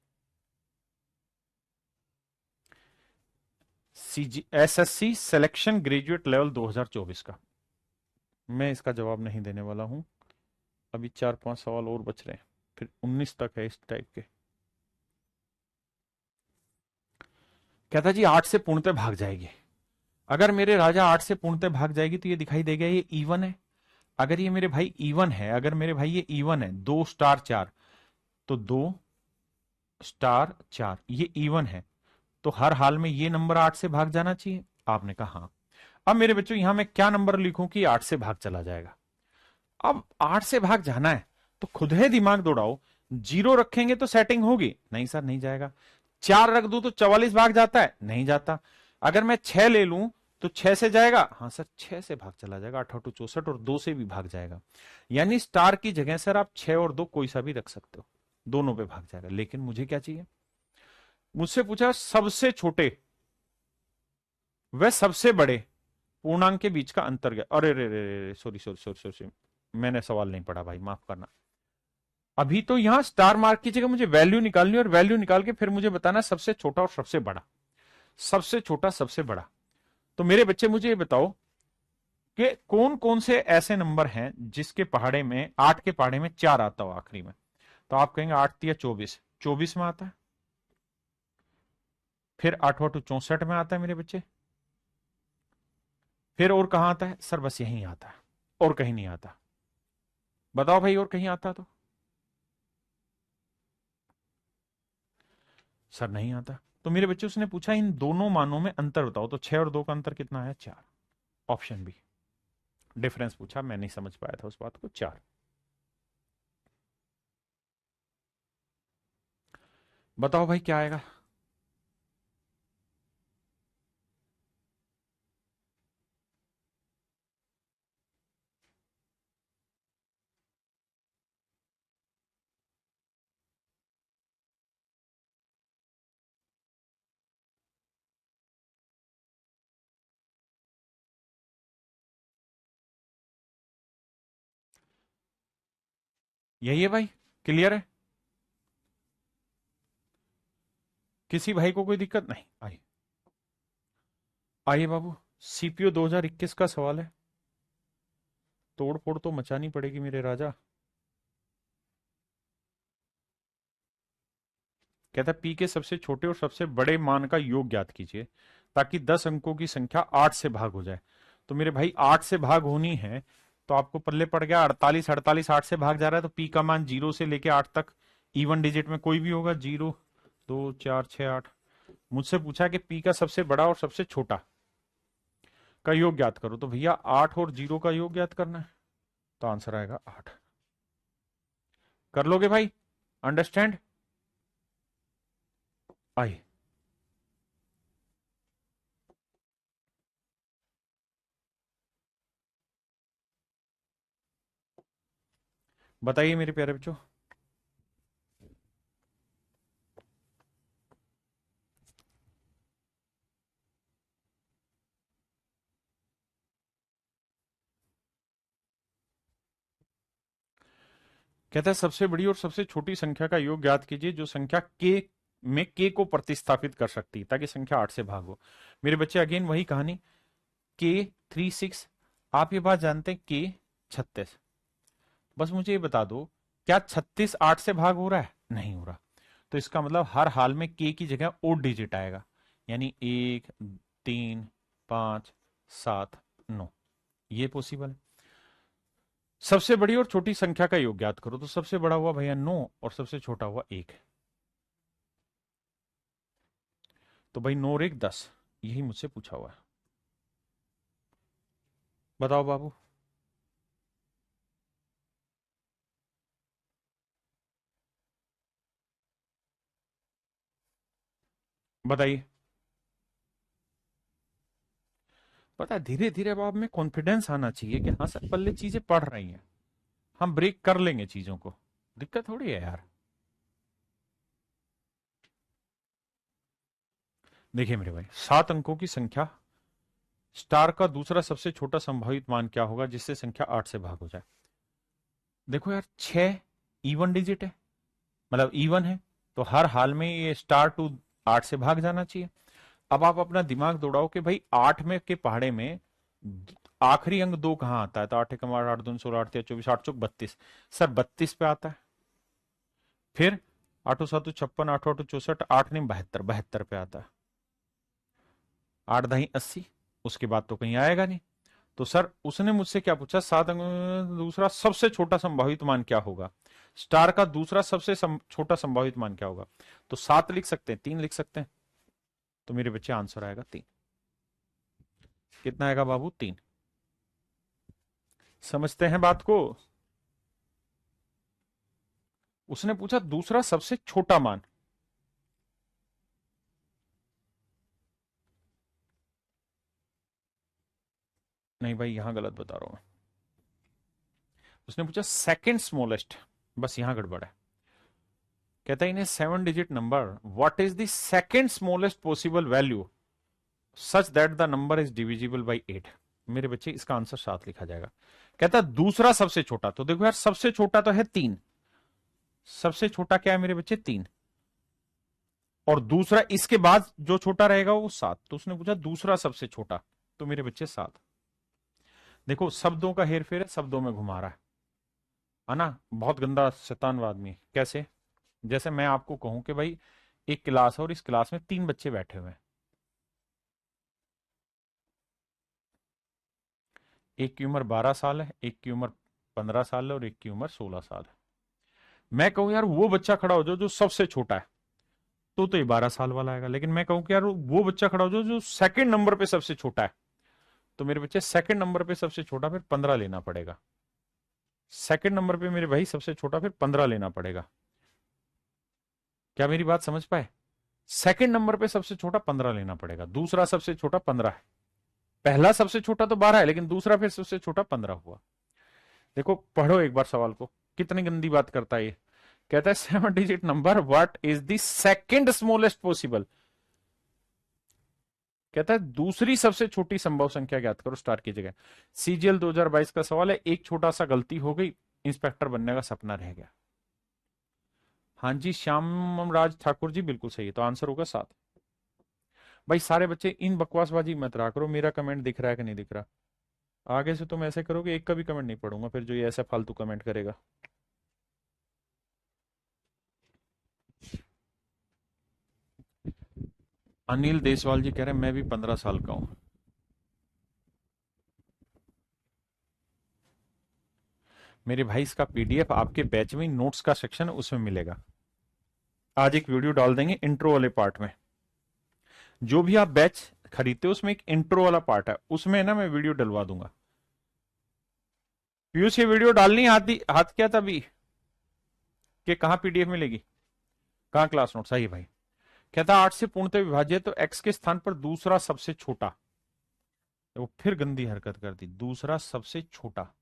CG SSC selection graduate level 2024 का। मैं इसका जवाब नहीं देने वाला हूं। अभी 4 5 सवाल और बच रहे हैं, फिर 19 तक है इस टाइप के। कहता जी 8 से पूर्णतः भाग जाएगी। अगर मेरे राजा 8 से पूर्णतः भाग जाएगी तो ये दिखाई देगा ये इवन है। अगर ये मेरे भाई इवन है, अगर मेरे भाई ये इवन है, 2 स्टार 4, तो 2 स्टार 4 ये इवन है, तो हर हाल में ये नंबर 8 से भाग जाना चाहिए। आपने कहा हाँ। अब मेरे बच्चों यहां मैं क्या नंबर लिखूं कि 8 से भाग चला जाएगा। अब 8 से भाग जाना है तो खुद ही दिमाग दौड़ाओ। 0 रखेंगे तो सेटिंग होगी? नहीं सर, नहीं जाएगा। 4 रख दूं तो 44 भाग जाता है? नहीं जाता। अगर मैं 6 ले लूं तो 6 से जाएगा? हाँ सर, 6 से भाग चला जाएगा। 8 8 64 और 2 से भी भाग जाएगा। यानी स्टार की जगह सर आप 6 और 2 कोई सा भी रख सकते हो, दोनों पे भाग जाएगा। लेकिन मुझे क्या चाहिए? मुझसे पूछा सबसे छोटे व सबसे बड़े पूर्णांक के बीच का अंतर क्या। अरे रे रे रे, सॉरी सॉरी सॉरी सॉरी, मैंने सवाल नहीं पढ़ा भाई, माफ करना। अभी तो यहां स्टार मार्क की जगह मुझे वैल्यू निकालनी, और वैल्यू निकाल के फिर मुझे बताना सबसे छोटा और सबसे बड़ा। सबसे छोटा सबसे बड़ा। तो मेरे बच्चे मुझे ये बताओ कि कौन कौन से ऐसे नंबर हैं जिसके पहाड़े में 8 के पहाड़े में 4 आता हो आखिरी में। तो आप कहेंगे 8 तिया 24, 24 में आता है। फिर 8 8 64 में आता है मेरे बच्चे। फिर और कहां आता है सर? बस यहीं आता है, और कहीं नहीं आता। बताओ भाई, और कहीं आता तो? सर नहीं आता। तो मेरे बच्चे उसने पूछा इन दोनों मानों में अंतर बताओ, तो 6 और 2 का अंतर कितना है? 4। Option B. डिफरेंस पूछा, मैं नहीं समझ पाया था उस बात को। 4। बताओ भाई क्या आएगा? यही है भाई, क्लियर है? किसी भाई को कोई दिक्कत नहीं आई? आइए बाबू, सीपीयू 2021 का सवाल है। तोड़ फोड़ तो मचानी पड़ेगी मेरे राजा। कहता है पी के सबसे छोटे और सबसे बड़े मान का योग ज्ञात कीजिए ताकि 10 अंकों की संख्या 8 से भाग हो जाए। तो मेरे भाई 8 से भाग होनी है, तो आपको पल्ले पड़ गया 48। 48 8 से भाग जा रहा है, तो पी का मान 0 से लेके 8 तक इवन डिजिट में कोई भी होगा। 0 2 4 6 8। मुझसे पूछा कि पी का सबसे बड़ा और सबसे छोटा का योग ज्ञात करो। तो भैया 8 और 0 का योग ज्ञात करना है, तो आंसर आएगा 8। कर लोगे भाई? अंडरस्टैंड? आइए बताइए मेरे प्यारे बच्चों। कहता है सबसे बड़ी और सबसे छोटी संख्या का योग ज्ञात कीजिए जो संख्या के में के को प्रतिस्थापित कर सकती है ताकि संख्या 8 से भाग हो। मेरे बच्चे अगेन वही कहानी, के 36। आप ये बात जानते हैं के 36। बस मुझे ये बता दो, क्या 36 8 से भाग हो रहा है? नहीं हो रहा। तो इसका मतलब हर हाल में के की जगह ओड डिजिट आएगा, यानी 1 3 5 7 9। ये पॉसिबल है। सबसे बड़ी और छोटी संख्या का योग ज्ञात करो। तो सबसे बड़ा हुआ भैया 9 और सबसे छोटा हुआ 1। तो भाई 9 और 1 10। यही मुझसे पूछा हुआ है। बताओ बाबू। बताइए। पता है धीरे धीरे अब आप में कॉन्फिडेंस आना चाहिए कि हाँ सर पल्ले चीजें पढ़ रही हैं, हम ब्रेक कर लेंगे चीजों को। दिक्कत थोड़ी है यार। देखिए मेरे भाई, 7 अंकों की संख्या स्टार का दूसरा सबसे छोटा संभावित मान क्या होगा जिससे संख्या 8 से भाग हो जाए? देखो यार, 6 इवन डिजिट है, मतलब इवन है, तो हर हाल में ये स्टार टू 8 से भाग जाना चाहिए। अब आप अपना दिमाग दौड़ाओ कि भाई 8 में के पहाड़े में आखिरी अंक 2 कहां आता है? तो 8 एकम 8 8 दूनी 16 8 तिया 24 8 चौक 32। सर 32 पे आता है। फिर 8 7 56 8 8 64 8 नहीं 72, 72 पे आता है। 8 दही 80। उसके बाद तो कहीं आएगा नहीं। तो सर उसने मुझसे क्या पूछा? 7 अंक में दूसरा सबसे छोटा संभावित मान क्या होगा? स्टार का दूसरा सबसे छोटा संभावित मान क्या होगा? तो 7 लिख सकते हैं, 3 लिख सकते हैं। तो मेरे बच्चे आंसर आएगा 3। कितना आएगा बाबू? 3। समझते हैं बात को? उसने पूछा दूसरा सबसे छोटा मान। नहीं भाई, यहां गलत बता रहा हूं मैं। उसने पूछा सेकंड स्मॉलेस्ट, बस यहां गड़बड़ है। कहता है इन ए 7 digit number what is the second smallest possible value such that the number is divisible by 8। मेरे बच्चे इसका आंसर 7 लिखा जाएगा। कहता है दूसरा सबसे छोटा, तो देखो यार सबसे छोटा तो है 3। सबसे छोटा क्या है मेरे बच्चे? 3। और दूसरा इसके बाद जो छोटा रहेगा वो 7। तो उसने पूछा दूसरा सबसे छोटा, तो मेरे बच्चे 7। देखो शब्दों का हेरफेर है, शब्दों में घुमा रहा है ना? बहुत गंदा शैतान आदमी है। कैसे? जैसे मैं आपको कहूं कि भाई एक क्लास है और इस क्लास में 3 बच्चे बैठे हुए हैं। एक की उम्र 12 साल है, एक की उम्र 15 साल है और एक की उम्र 16 साल है। मैं कहूं यार वो बच्चा खड़ा हो जाओ जो सबसे छोटा है, तो ये 12 साल वाला आएगा। लेकिन मैं कहूं कि यार वो बच्चा खड़ा हो जाओ जो सेकंड नंबर पे सबसे छोटा है, तो मेरे बच्चे सेकंड नंबर पे सबसे छोटा फिर 15 लेना पड़ेगा। सेकंड नंबर पे मेरे भाई सबसे छोटा फिर 15 लेना पड़ेगा। क्या मेरी बात समझ पाए? सेकंड नंबर पे सबसे छोटा 15 लेना पड़ेगा, दूसरा सबसे छोटा 15 है। पहला सबसे छोटा तो 12 है, लेकिन दूसरा फिर सबसे छोटा 15 हुआ। देखो पढ़ो एक बार सवाल को, कितनी गंदी बात करता है ये। कहता है 7 digit number what is the second smallest possible. कहता है दूसरी सबसे छोटी संभव संख्या ज्ञात करो स्टार की जगह। सीजीएल 2022 का सवाल है। एक छोटा सा गलती हो गई, इंस्पेक्टर बनने का सपना रह गया। हाँ जी श्याम राज ठाकुर जी बिल्कुल सही है, तो आंसर होगा 7। भाई सारे बच्चे इन बकवासबाजी मत रहा करो। मेरा कमेंट दिख रहा है कि नहीं दिख रहा? आगे से तुम ऐसे करोगे एक का भी कमेंट नहीं पढ़ूंगा फिर, जो ये ऐसा फालतू कमेंट करेगा। अनिल देसवाल जी कह रहे हैं मैं भी 15 साल का हूं। मेरे भाई इसका पीडीएफ आपके बैच में नोट्स का सेक्शन है उसमें मिलेगा। आज एक वीडियो डाल देंगे इंट्रो वाले पार्ट में। जो भी आप बैच खरीदते हो उसमें एक इंट्रो वाला पार्ट है, उसमें ना मैं वीडियो डलवा दूंगा। पीयूष ये वीडियो डालनी हाथ क्या था अभी कि कहां पीडीएफ मिलेगी, कहां क्लास नोट? सही भाई। कहता 8 से पूर्णतः विभाज्य तो एक्स के स्थान पर दूसरा सबसे छोटा। वो फिर गंदी हरकत कर दी, दूसरा सबसे छोटा।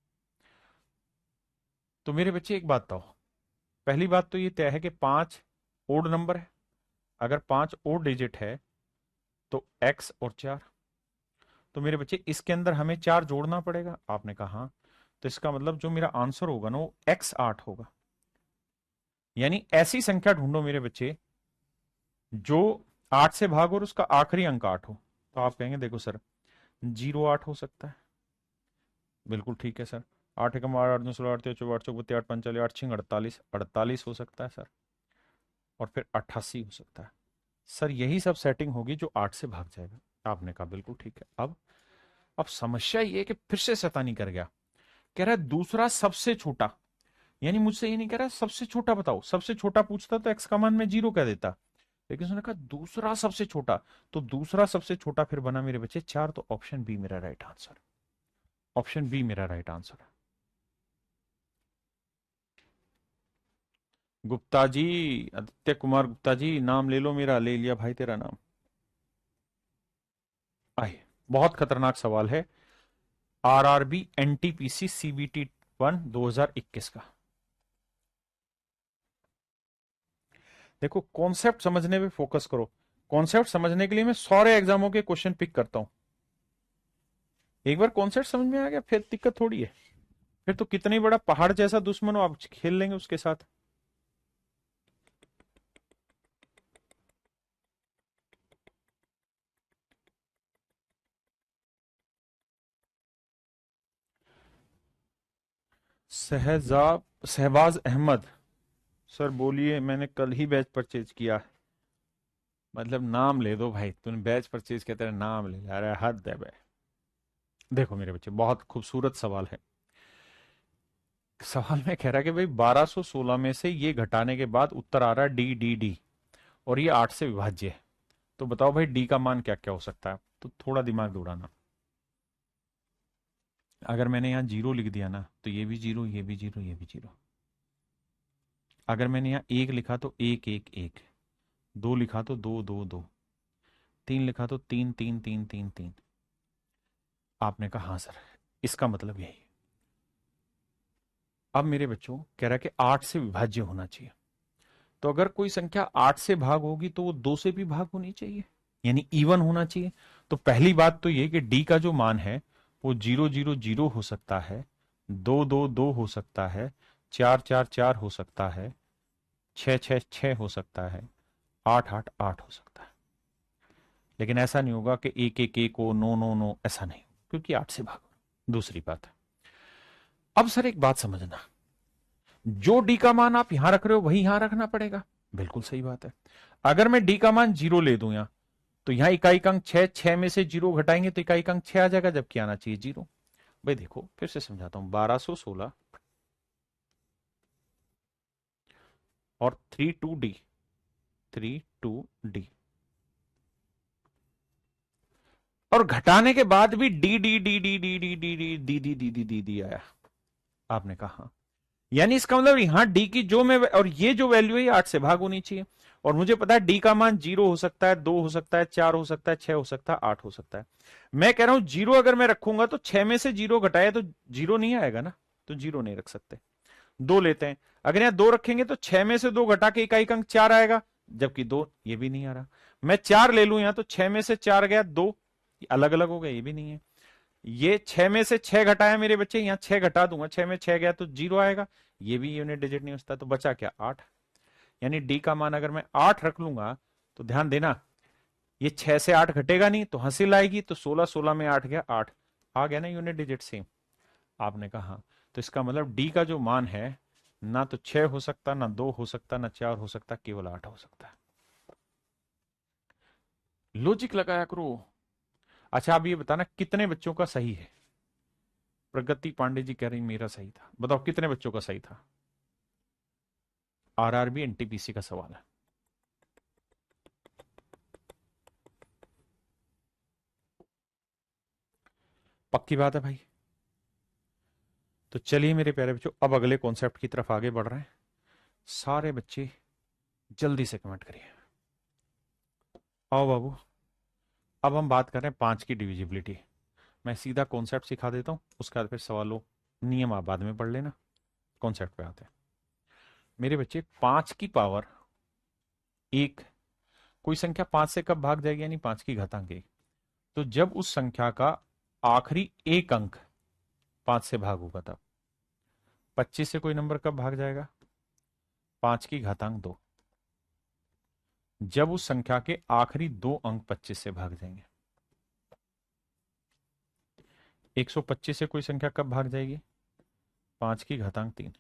तो मेरे बच्चे एक बात बताओ, पहली बात तो ये तय है कि 5 ओड नंबर है। अगर 5 ओड डिजिट है तो एक्स और 4। तो मेरे बच्चे इसके अंदर हमें 4 जोड़ना पड़ेगा। आपने कहा हाँ, तो इसका मतलब जो मेरा आंसर होगा ना वो x8 होगा। यानी ऐसी संख्या ढूंढो मेरे बच्चे जो 8 से भाग और उसका आखिरी अंक 8 हो। तो आप कहेंगे देखो सर 08 हो सकता है। बिल्कुल ठीक है सर। 8 एकम 8 8 9 16 8 24 8 चौबीस 8 45 8 6 48 48 हो सकता है सर। और फिर 88 हो सकता है सर। यही सब सेटिंग होगी जो 8 से भाग जाएगा। आपने कहा बिल्कुल ठीक है। अब समस्या ये है कि फिर से शैतानी कर गया। कह रहा है दूसरा सबसे छोटा, यानी मुझसे ये नहीं कह रहा सबसे छोटा बताओ। सबसे छोटा पूछता तो एक्स का मान में 0 कह देता, लेकिन उसने कहा दूसरा सबसे छोटा। तो दूसरा सबसे छोटा फिर बना मेरे बच्चे 4। तो ऑप्शन बी मेरा राइट आंसर। ऑप्शन बी मेरा राइट आंसर है। गुप्ता जी, आदित्य कुमार गुप्ता जी, नाम ले लो मेरा। ले लिया भाई तेरा नाम। आए, बहुत खतरनाक सवाल है। आरआरबी एनटीपीसी सीबीटी 1 2021 का। देखो कॉन्सेप्ट समझने पे फोकस करो। कॉन्सेप्ट समझने के लिए मैं सारे एग्जामों के क्वेश्चन पिक करता हूं। एक बार कॉन्सेप्ट समझ में आ गया फिर दिक्कत थोड़ी है। फिर तो कितना ही बड़ा पहाड़ जैसा दुश्मन हो आप खेल लेंगे उसके साथ। शहबाज अहमद सर बोलिए। मैंने कल ही बैच परचेज किया। मतलब नाम ले दो भाई, तूने बैच परचेज किया, तेरा नाम ले जा रहा है, हद है भाई। देखो मेरे बच्चे बहुत खूबसूरत सवाल है। सवाल में कह रहा है कि भाई 1216 में से ये घटाने के बाद उत्तर आ रहा है डी डी डी, और ये 8 से विभाज्य है। तो बताओ भाई डी का मान क्या क्या हो सकता है? तो थोड़ा दिमाग दौड़ाना। अगर मैंने यहां जीरो लिख दिया ना तो ये भी जीरो, ये भी जीरो, ये भी जीरो। अगर मैंने यहाँ एक लिखा तो एक एक एक, दो लिखा तो दो दो दो, तीन लिखा तो तीन तीन तीन तीन तीन। आपने कहा हाँ सर, इसका मतलब यही है। अब मेरे बच्चों कह रहा है कि 8 से विभाज्य होना चाहिए। तो अगर कोई संख्या 8 से भाग होगी तो वो 2 से भी भाग होनी चाहिए, यानी इवन होना चाहिए। तो पहली बात तो ये कि डी का जो मान है वो 0 0 0 हो सकता है, 2 2 2 हो सकता है, 4 4 4 हो सकता है, 6 6 6 हो सकता है, 8 8 8 हो सकता है। लेकिन ऐसा नहीं होगा कि 1 1 1 हो, 9 9 9, ऐसा नहीं, क्योंकि 8 से भाग। दूसरी बात है, अब सर एक बात समझना, जो डी का मान आप यहां रख रहे हो वही यहां रखना पड़ेगा। बिल्कुल सही बात है। अगर मैं डी का मान 0 ले दूं यहां, तो यहां इकाई अंक 6, 6 में से 0 घटाएंगे तो इकाई अंक 6 आ जाएगा, जबकि आना चाहिए 0। भाई देखो फिर से समझाता हूं, 1216 और 32D, 32D, और घटाने के बाद भी D D D D D D D D D D D D D D आया। आपने कहा यानी इसका मतलब यहां डी की जो मैं, और ये जो वैल्यू है ये 8 से भाग होनी चाहिए। और मुझे पता है डी का मान 0 हो सकता है, 2 हो सकता है, 4 हो सकता है, 6 हो सकता है, 8 हो सकता है। मैं कह रहा हूं 0 अगर मैं रखूंगा तो 6 में से 0 घटाए तो 0 नहीं आएगा ना, तो 0 नहीं रख सकते। 2 लेते हैं, अगर यहां 2 रखेंगे तो 6 में से 2 घटा के इकाई अंक 4 आएगा, जबकि 2 ये भी नहीं आ रहा। मैं 4 ले लूं यहां तो 6 में से 4 गया 2, अलग अलग हो गया, ये भी नहीं है। ये 6 में से 6 घटाया मेरे बच्चे, यहां 6 घटा दूंगा, 6 में 6 गया तो 0 आएगा, ये भी यूनिट डिजिट नहीं होता, तो बचा क्या 8। यानी डी का मान अगर मैं 8 रख लूंगा तो ध्यान देना, ये 6 से 8 घटेगा नहीं तो हंसी आएगी, तो 16 16 में 8 गया 8, आ गया ना यूनिट डिजिट सेम। आपने कहा तो इसका मतलब डी का जो मान है ना तो 6 हो सकता, ना 2 हो सकता, ना 4 हो सकता, केवल 8 हो सकता है। लॉजिक लगाया करो। अच्छा आप ये बताना कितने बच्चों का सही है। प्रगति पांडे जी कह रही मेरा सही था, बताओ कितने बच्चों का सही था। आरआरबी एनटीपीसी का सवाल है। पक्की बात है भाई। तो चलिए मेरे प्यारे बच्चों, अब अगले कॉन्सेप्ट की तरफ आगे बढ़ रहे हैं। सारे बच्चे जल्दी से कमेंट करिए। आओ बाबू, अब हम बात कर रहे हैं 5 की डिविजिबिलिटी। मैं सीधा कॉन्सेप्ट सिखा देता हूं, उसके बाद फिर सवालों नियम आप बाद में पढ़ लेना। कॉन्सेप्ट पे आते हैं मेरे बच्चे। 5 की पावर 1, कोई संख्या 5 से कब भाग जाएगी, यानी 5 की घातांक 1, तो जब उस संख्या का आखिरी एक अंक 5 से भाग होगा तब। 25 से कोई नंबर कब भाग जाएगा, 5 की घातांक 2, जब उस संख्या के आखिरी 2 अंक 25 से भाग जाएंगे। 125 से कोई संख्या कब भाग जाएगी, 5 की घातांक 3,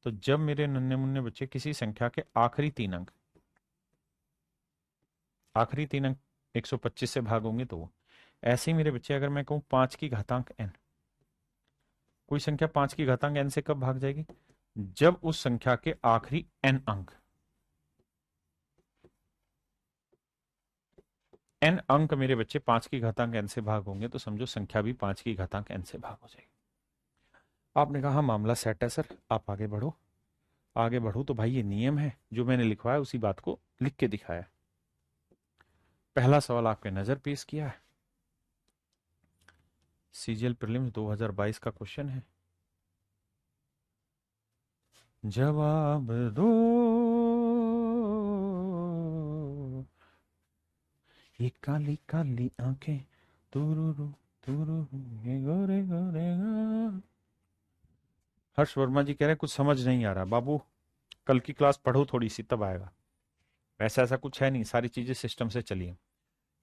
तो जब मेरे नन्हे मुन्ने बच्चे किसी संख्या के आखिरी 3 अंक, आखिरी 3 अंक 125 से भाग होंगे तो वो। ऐसे ही मेरे बच्चे अगर मैं कहूं 5 की घातांक n, कोई संख्या 5 की घातांक n से कब भाग जाएगी, जब उस संख्या के आखिरी n अंक, n अंक मेरे बच्चे 5 की घातांक n से भाग होंगे, तो समझो संख्या भी 5 की घातांक n से भाग हो जाएगी। आपने कहा मामला सेट है सर, आप आगे बढ़ो। आगे बढ़ो तो भाई ये नियम है, जो मैंने लिखवाया उसी बात को लिख के दिखाया। पहला सवाल आपके नजर पेश किया है, सीजीएल प्रीलिम्स 2022 का क्वेश्चन है। जवाब दो, ये काली काली आंखें, तुरुरु तुरुरु, ये गोरे गोरे गा। हर्ष वर्मा जी कह रहे हैं कुछ समझ नहीं आ रहा। बाबू कल की क्लास पढ़ो थोड़ी सी, तब आएगा। वैसा ऐसा कुछ है नहीं, सारी चीजें सिस्टम से चलिए।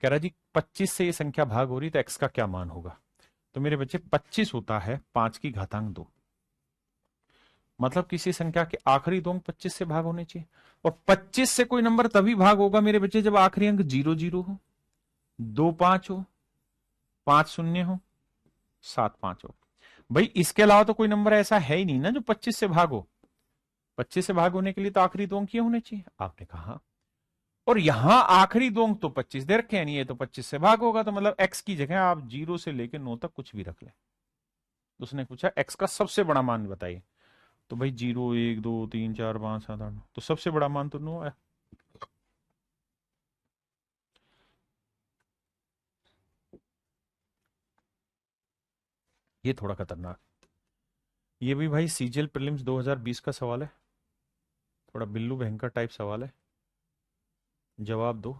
कह रहा जी 25 से ये संख्या भाग हो रही तो एक्स का क्या मान होगा। तो मेरे बच्चे 25 होता है 5 की घातांक 2, मतलब किसी संख्या के आखिरी 2 अंक 25 से भाग होने चाहिए। और 25 से कोई नंबर तभी भाग होगा मेरे बच्चे जब आखिरी अंक 0 0 हो, 2 5 हो, 5 0 हो, 7 5 हो। भाई इसके अलावा तो कोई नंबर ऐसा है ही नहीं ना जो 25 से भाग हो। 25 से भाग होने के लिए तो आखिरी 2 अंक ये होने चाहिए। आपने कहा, और यहां आखिरी 2 अंक तो 25 दे रखे हैं, नहीं ये तो 25 से भाग होगा, तो मतलब एक्स की जगह आप 0 से लेकर 9 तक कुछ भी रख लें। उसने पूछा एक्स का सबसे बड़ा मान बताइए। तो भाई 0 1 2 3 4 5 7 8 तो सबसे बड़ा मान तो 9 है। ये थोड़ा खतरनाक। ये भी भाई सीजीएल प्रीलिम्स 2020 का सवाल है। थोड़ा बिल्लू भयंकर टाइप सवाल है। जवाब दो।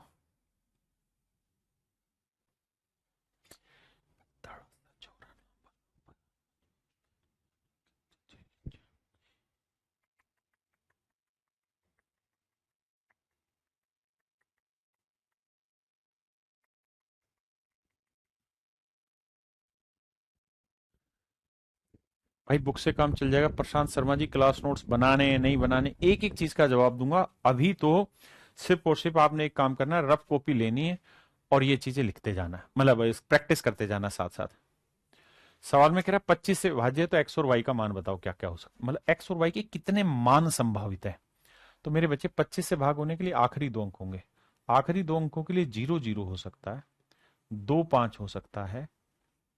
भाई बुक से काम चल जाएगा। प्रशांत शर्मा जी क्लास नोट्स बनाने हैं नहीं बनाने, एक एक चीज का जवाब दूंगा। अभी तो सिर्फ और सिर्फ आपने एक काम करना है, रफ कॉपी लेनी है और ये चीजें लिखते जाना है, मतलब प्रैक्टिस करते जाना साथ साथ। सवाल में कह रहा है 25 से विभाज्य है तो एक्स और वाई का मान बताओ क्या क्या हो सकता, मतलब एक्स और वाई के कितने मान संभावित है। तो मेरे बच्चे 25 से भाग होने के लिए आखिरी दो अंक होंगे। आखिरी दो अंकों के लिए 0 0 हो सकता है, 2 5 हो सकता है,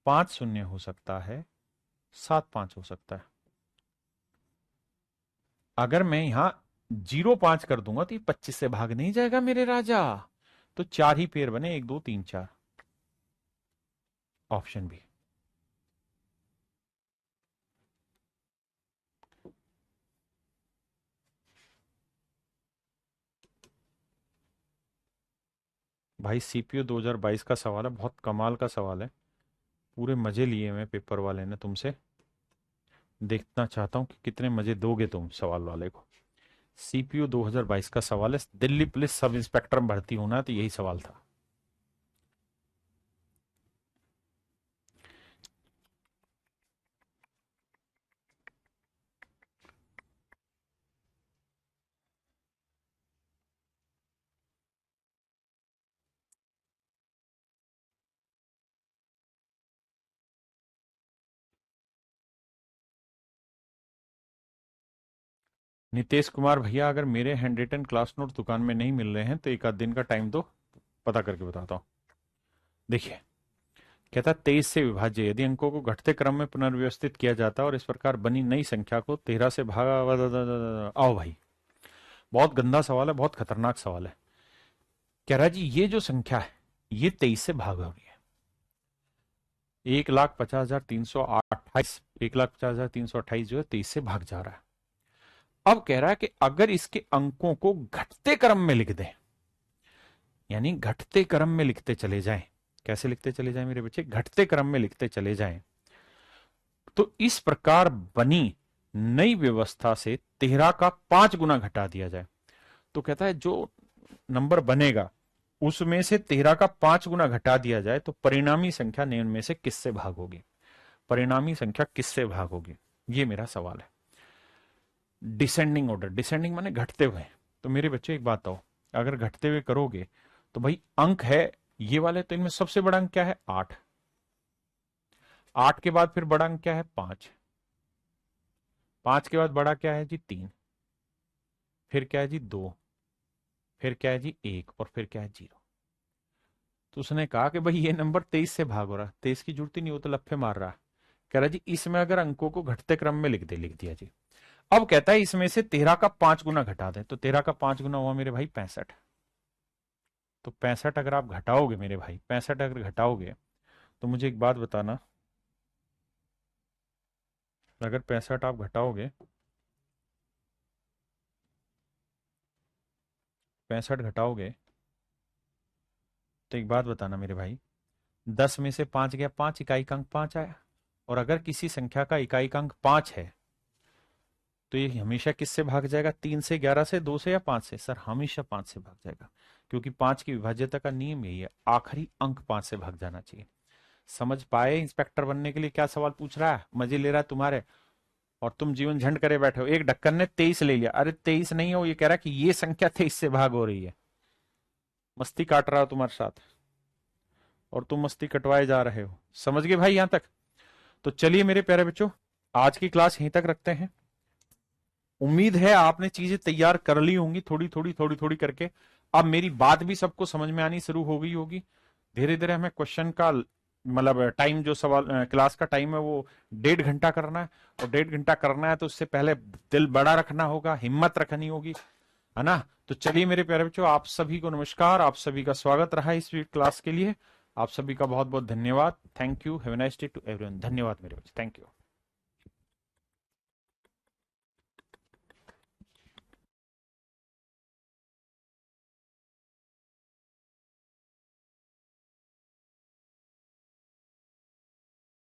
5 0 हो सकता है, 7 5 हो सकता है। अगर मैं यहां 0 5 कर दूंगा तो ये 25 से भाग नहीं जाएगा मेरे राजा। तो चार ही पेयर बने, 1 2 3 4। Option B. भाई सीपीयू 2022 का सवाल है, बहुत कमाल का सवाल है। पूरे मजे लिए मैं पेपर वाले ने तुमसे। देखना चाहता हूं कि कितने मजे दोगे तुम सवाल वाले को। सीपीयू 2022 का सवाल है, दिल्ली पुलिस सब इंस्पेक्टर में भर्ती होना है, तो यही सवाल था। नितेश कुमार भैया, अगर मेरे हैंड रिटन क्लास नोट दुकान में नहीं मिल रहे हैं तो एक आध दिन का टाइम दो, पता करके बताता हूं। देखिए, कहता 23 से विभाज्य यदि अंकों को घटते क्रम में पुनर्व्यवस्थित किया जाता है और इस प्रकार बनी नई संख्या को 13 से भागा। आओ भाई, बहुत गंदा सवाल है, बहुत खतरनाक सवाल है। कह रहा है जी ये जो संख्या है ये 23 से भाग हो रही है। 1,50,328, 1,50,328 जो है 23 से भाग जा रहा है। अब कह रहा है कि अगर इसके अंकों को घटते क्रम में लिख दें, यानी घटते क्रम में लिखते चले जाएं। कैसे लिखते चले जाएं मेरे बच्चे? घटते क्रम में लिखते चले जाएं। तो इस प्रकार बनी नई व्यवस्था से 13 का 5 गुना घटा दिया जाए। तो कहता है जो नंबर बनेगा उसमें से 13 का 5 गुना घटा दिया जाए तो परिणामी संख्या निम्न में से किससे भाग होगी? परिणामी संख्या किससे भाग होगी, ये मेरा सवाल है। डिसेंडिंग ऑर्डर, डिसेंडिंग माने घटते हुए। तो मेरे बच्चे एक बात बताओ, अगर घटते हुए करोगे तो भाई अंक है ये वाले, तो इनमें सबसे बड़ा अंक क्या है? 8। 8 के बाद फिर बड़ा अंक क्या है? 5। 5 के बाद बड़ा क्या है जी? 3। फिर क्या है जी? 2। फिर क्या है जी? 1। और फिर क्या है? 0। तो उसने कहा कि भाई ये नंबर 23 से भाग हो रहा है, 23 की जरूरत ही नहीं, वो तो लफे मार रहा है। कह रहा जी इसमें अगर अंकों को घटते क्रम में लिख दे, लिख दिया जी। अब कहता है इसमें से 13 का 5 गुना घटा दे, तो 13 का 5 गुना हुआ मेरे भाई 65। तो 65 अगर आप घटाओगे मेरे भाई, 65 अगर घटाओगे तो मुझे एक बात बताना, अगर 65 आप घटाओगे, 65 घटाओगे तो एक बात बताना मेरे भाई, 10 में से 5 गया 5, इकाई का अंक 5 आया। और अगर किसी संख्या का इकाई का अंक 5 है तो ये हमेशा किससे भाग जाएगा? 3 से, 11 से, 2 से या 5 से? सर हमेशा 5 से भाग जाएगा, क्योंकि 5 की विभाज्यता का नियम यही है, आखिरी अंक 5 से भाग जाना चाहिए। समझ पाए इंस्पेक्टर बनने के लिए क्या सवाल पूछ रहा है? मजे ले रहा है तुम्हारे, और तुम जीवन झंड करे बैठे हो। एक ढक्कन ने 23 ले लिया, अरे 23 नहीं हो, ये कह रहा है कि ये संख्या 23 से भाग हो रही है। मस्ती काट रहा हो तुम्हारे साथ, और तुम मस्ती कटवाए जा रहे हो। समझ गए भाई यहां तक? तो चलिए मेरे प्यारे बच्चों, आज की क्लास यहीं तक रखते हैं। उम्मीद है आपने चीजें तैयार कर ली होंगी, थोड़ी थोड़ी थोड़ी थोड़ी करके। अब मेरी बात भी सबको समझ में आनी शुरू हो गई होगी। धीरे धीरे हमें क्वेश्चन का मतलब टाइम जो सवाल क्लास का टाइम है वो 1.5 घंटा करना है। और 1.5 घंटा करना है तो उससे पहले दिल बड़ा रखना होगा, हिम्मत रखनी होगी, है ना। तो चलिए मेरे प्यारे बच्चों, आप सभी को नमस्कार, आप सभी का स्वागत रहा इस क्लास के लिए। आप सभी का बहुत बहुत धन्यवाद। Thank you. Have a nice day to everyone. धन्यवाद मेरे बच्चे, थैंक यू।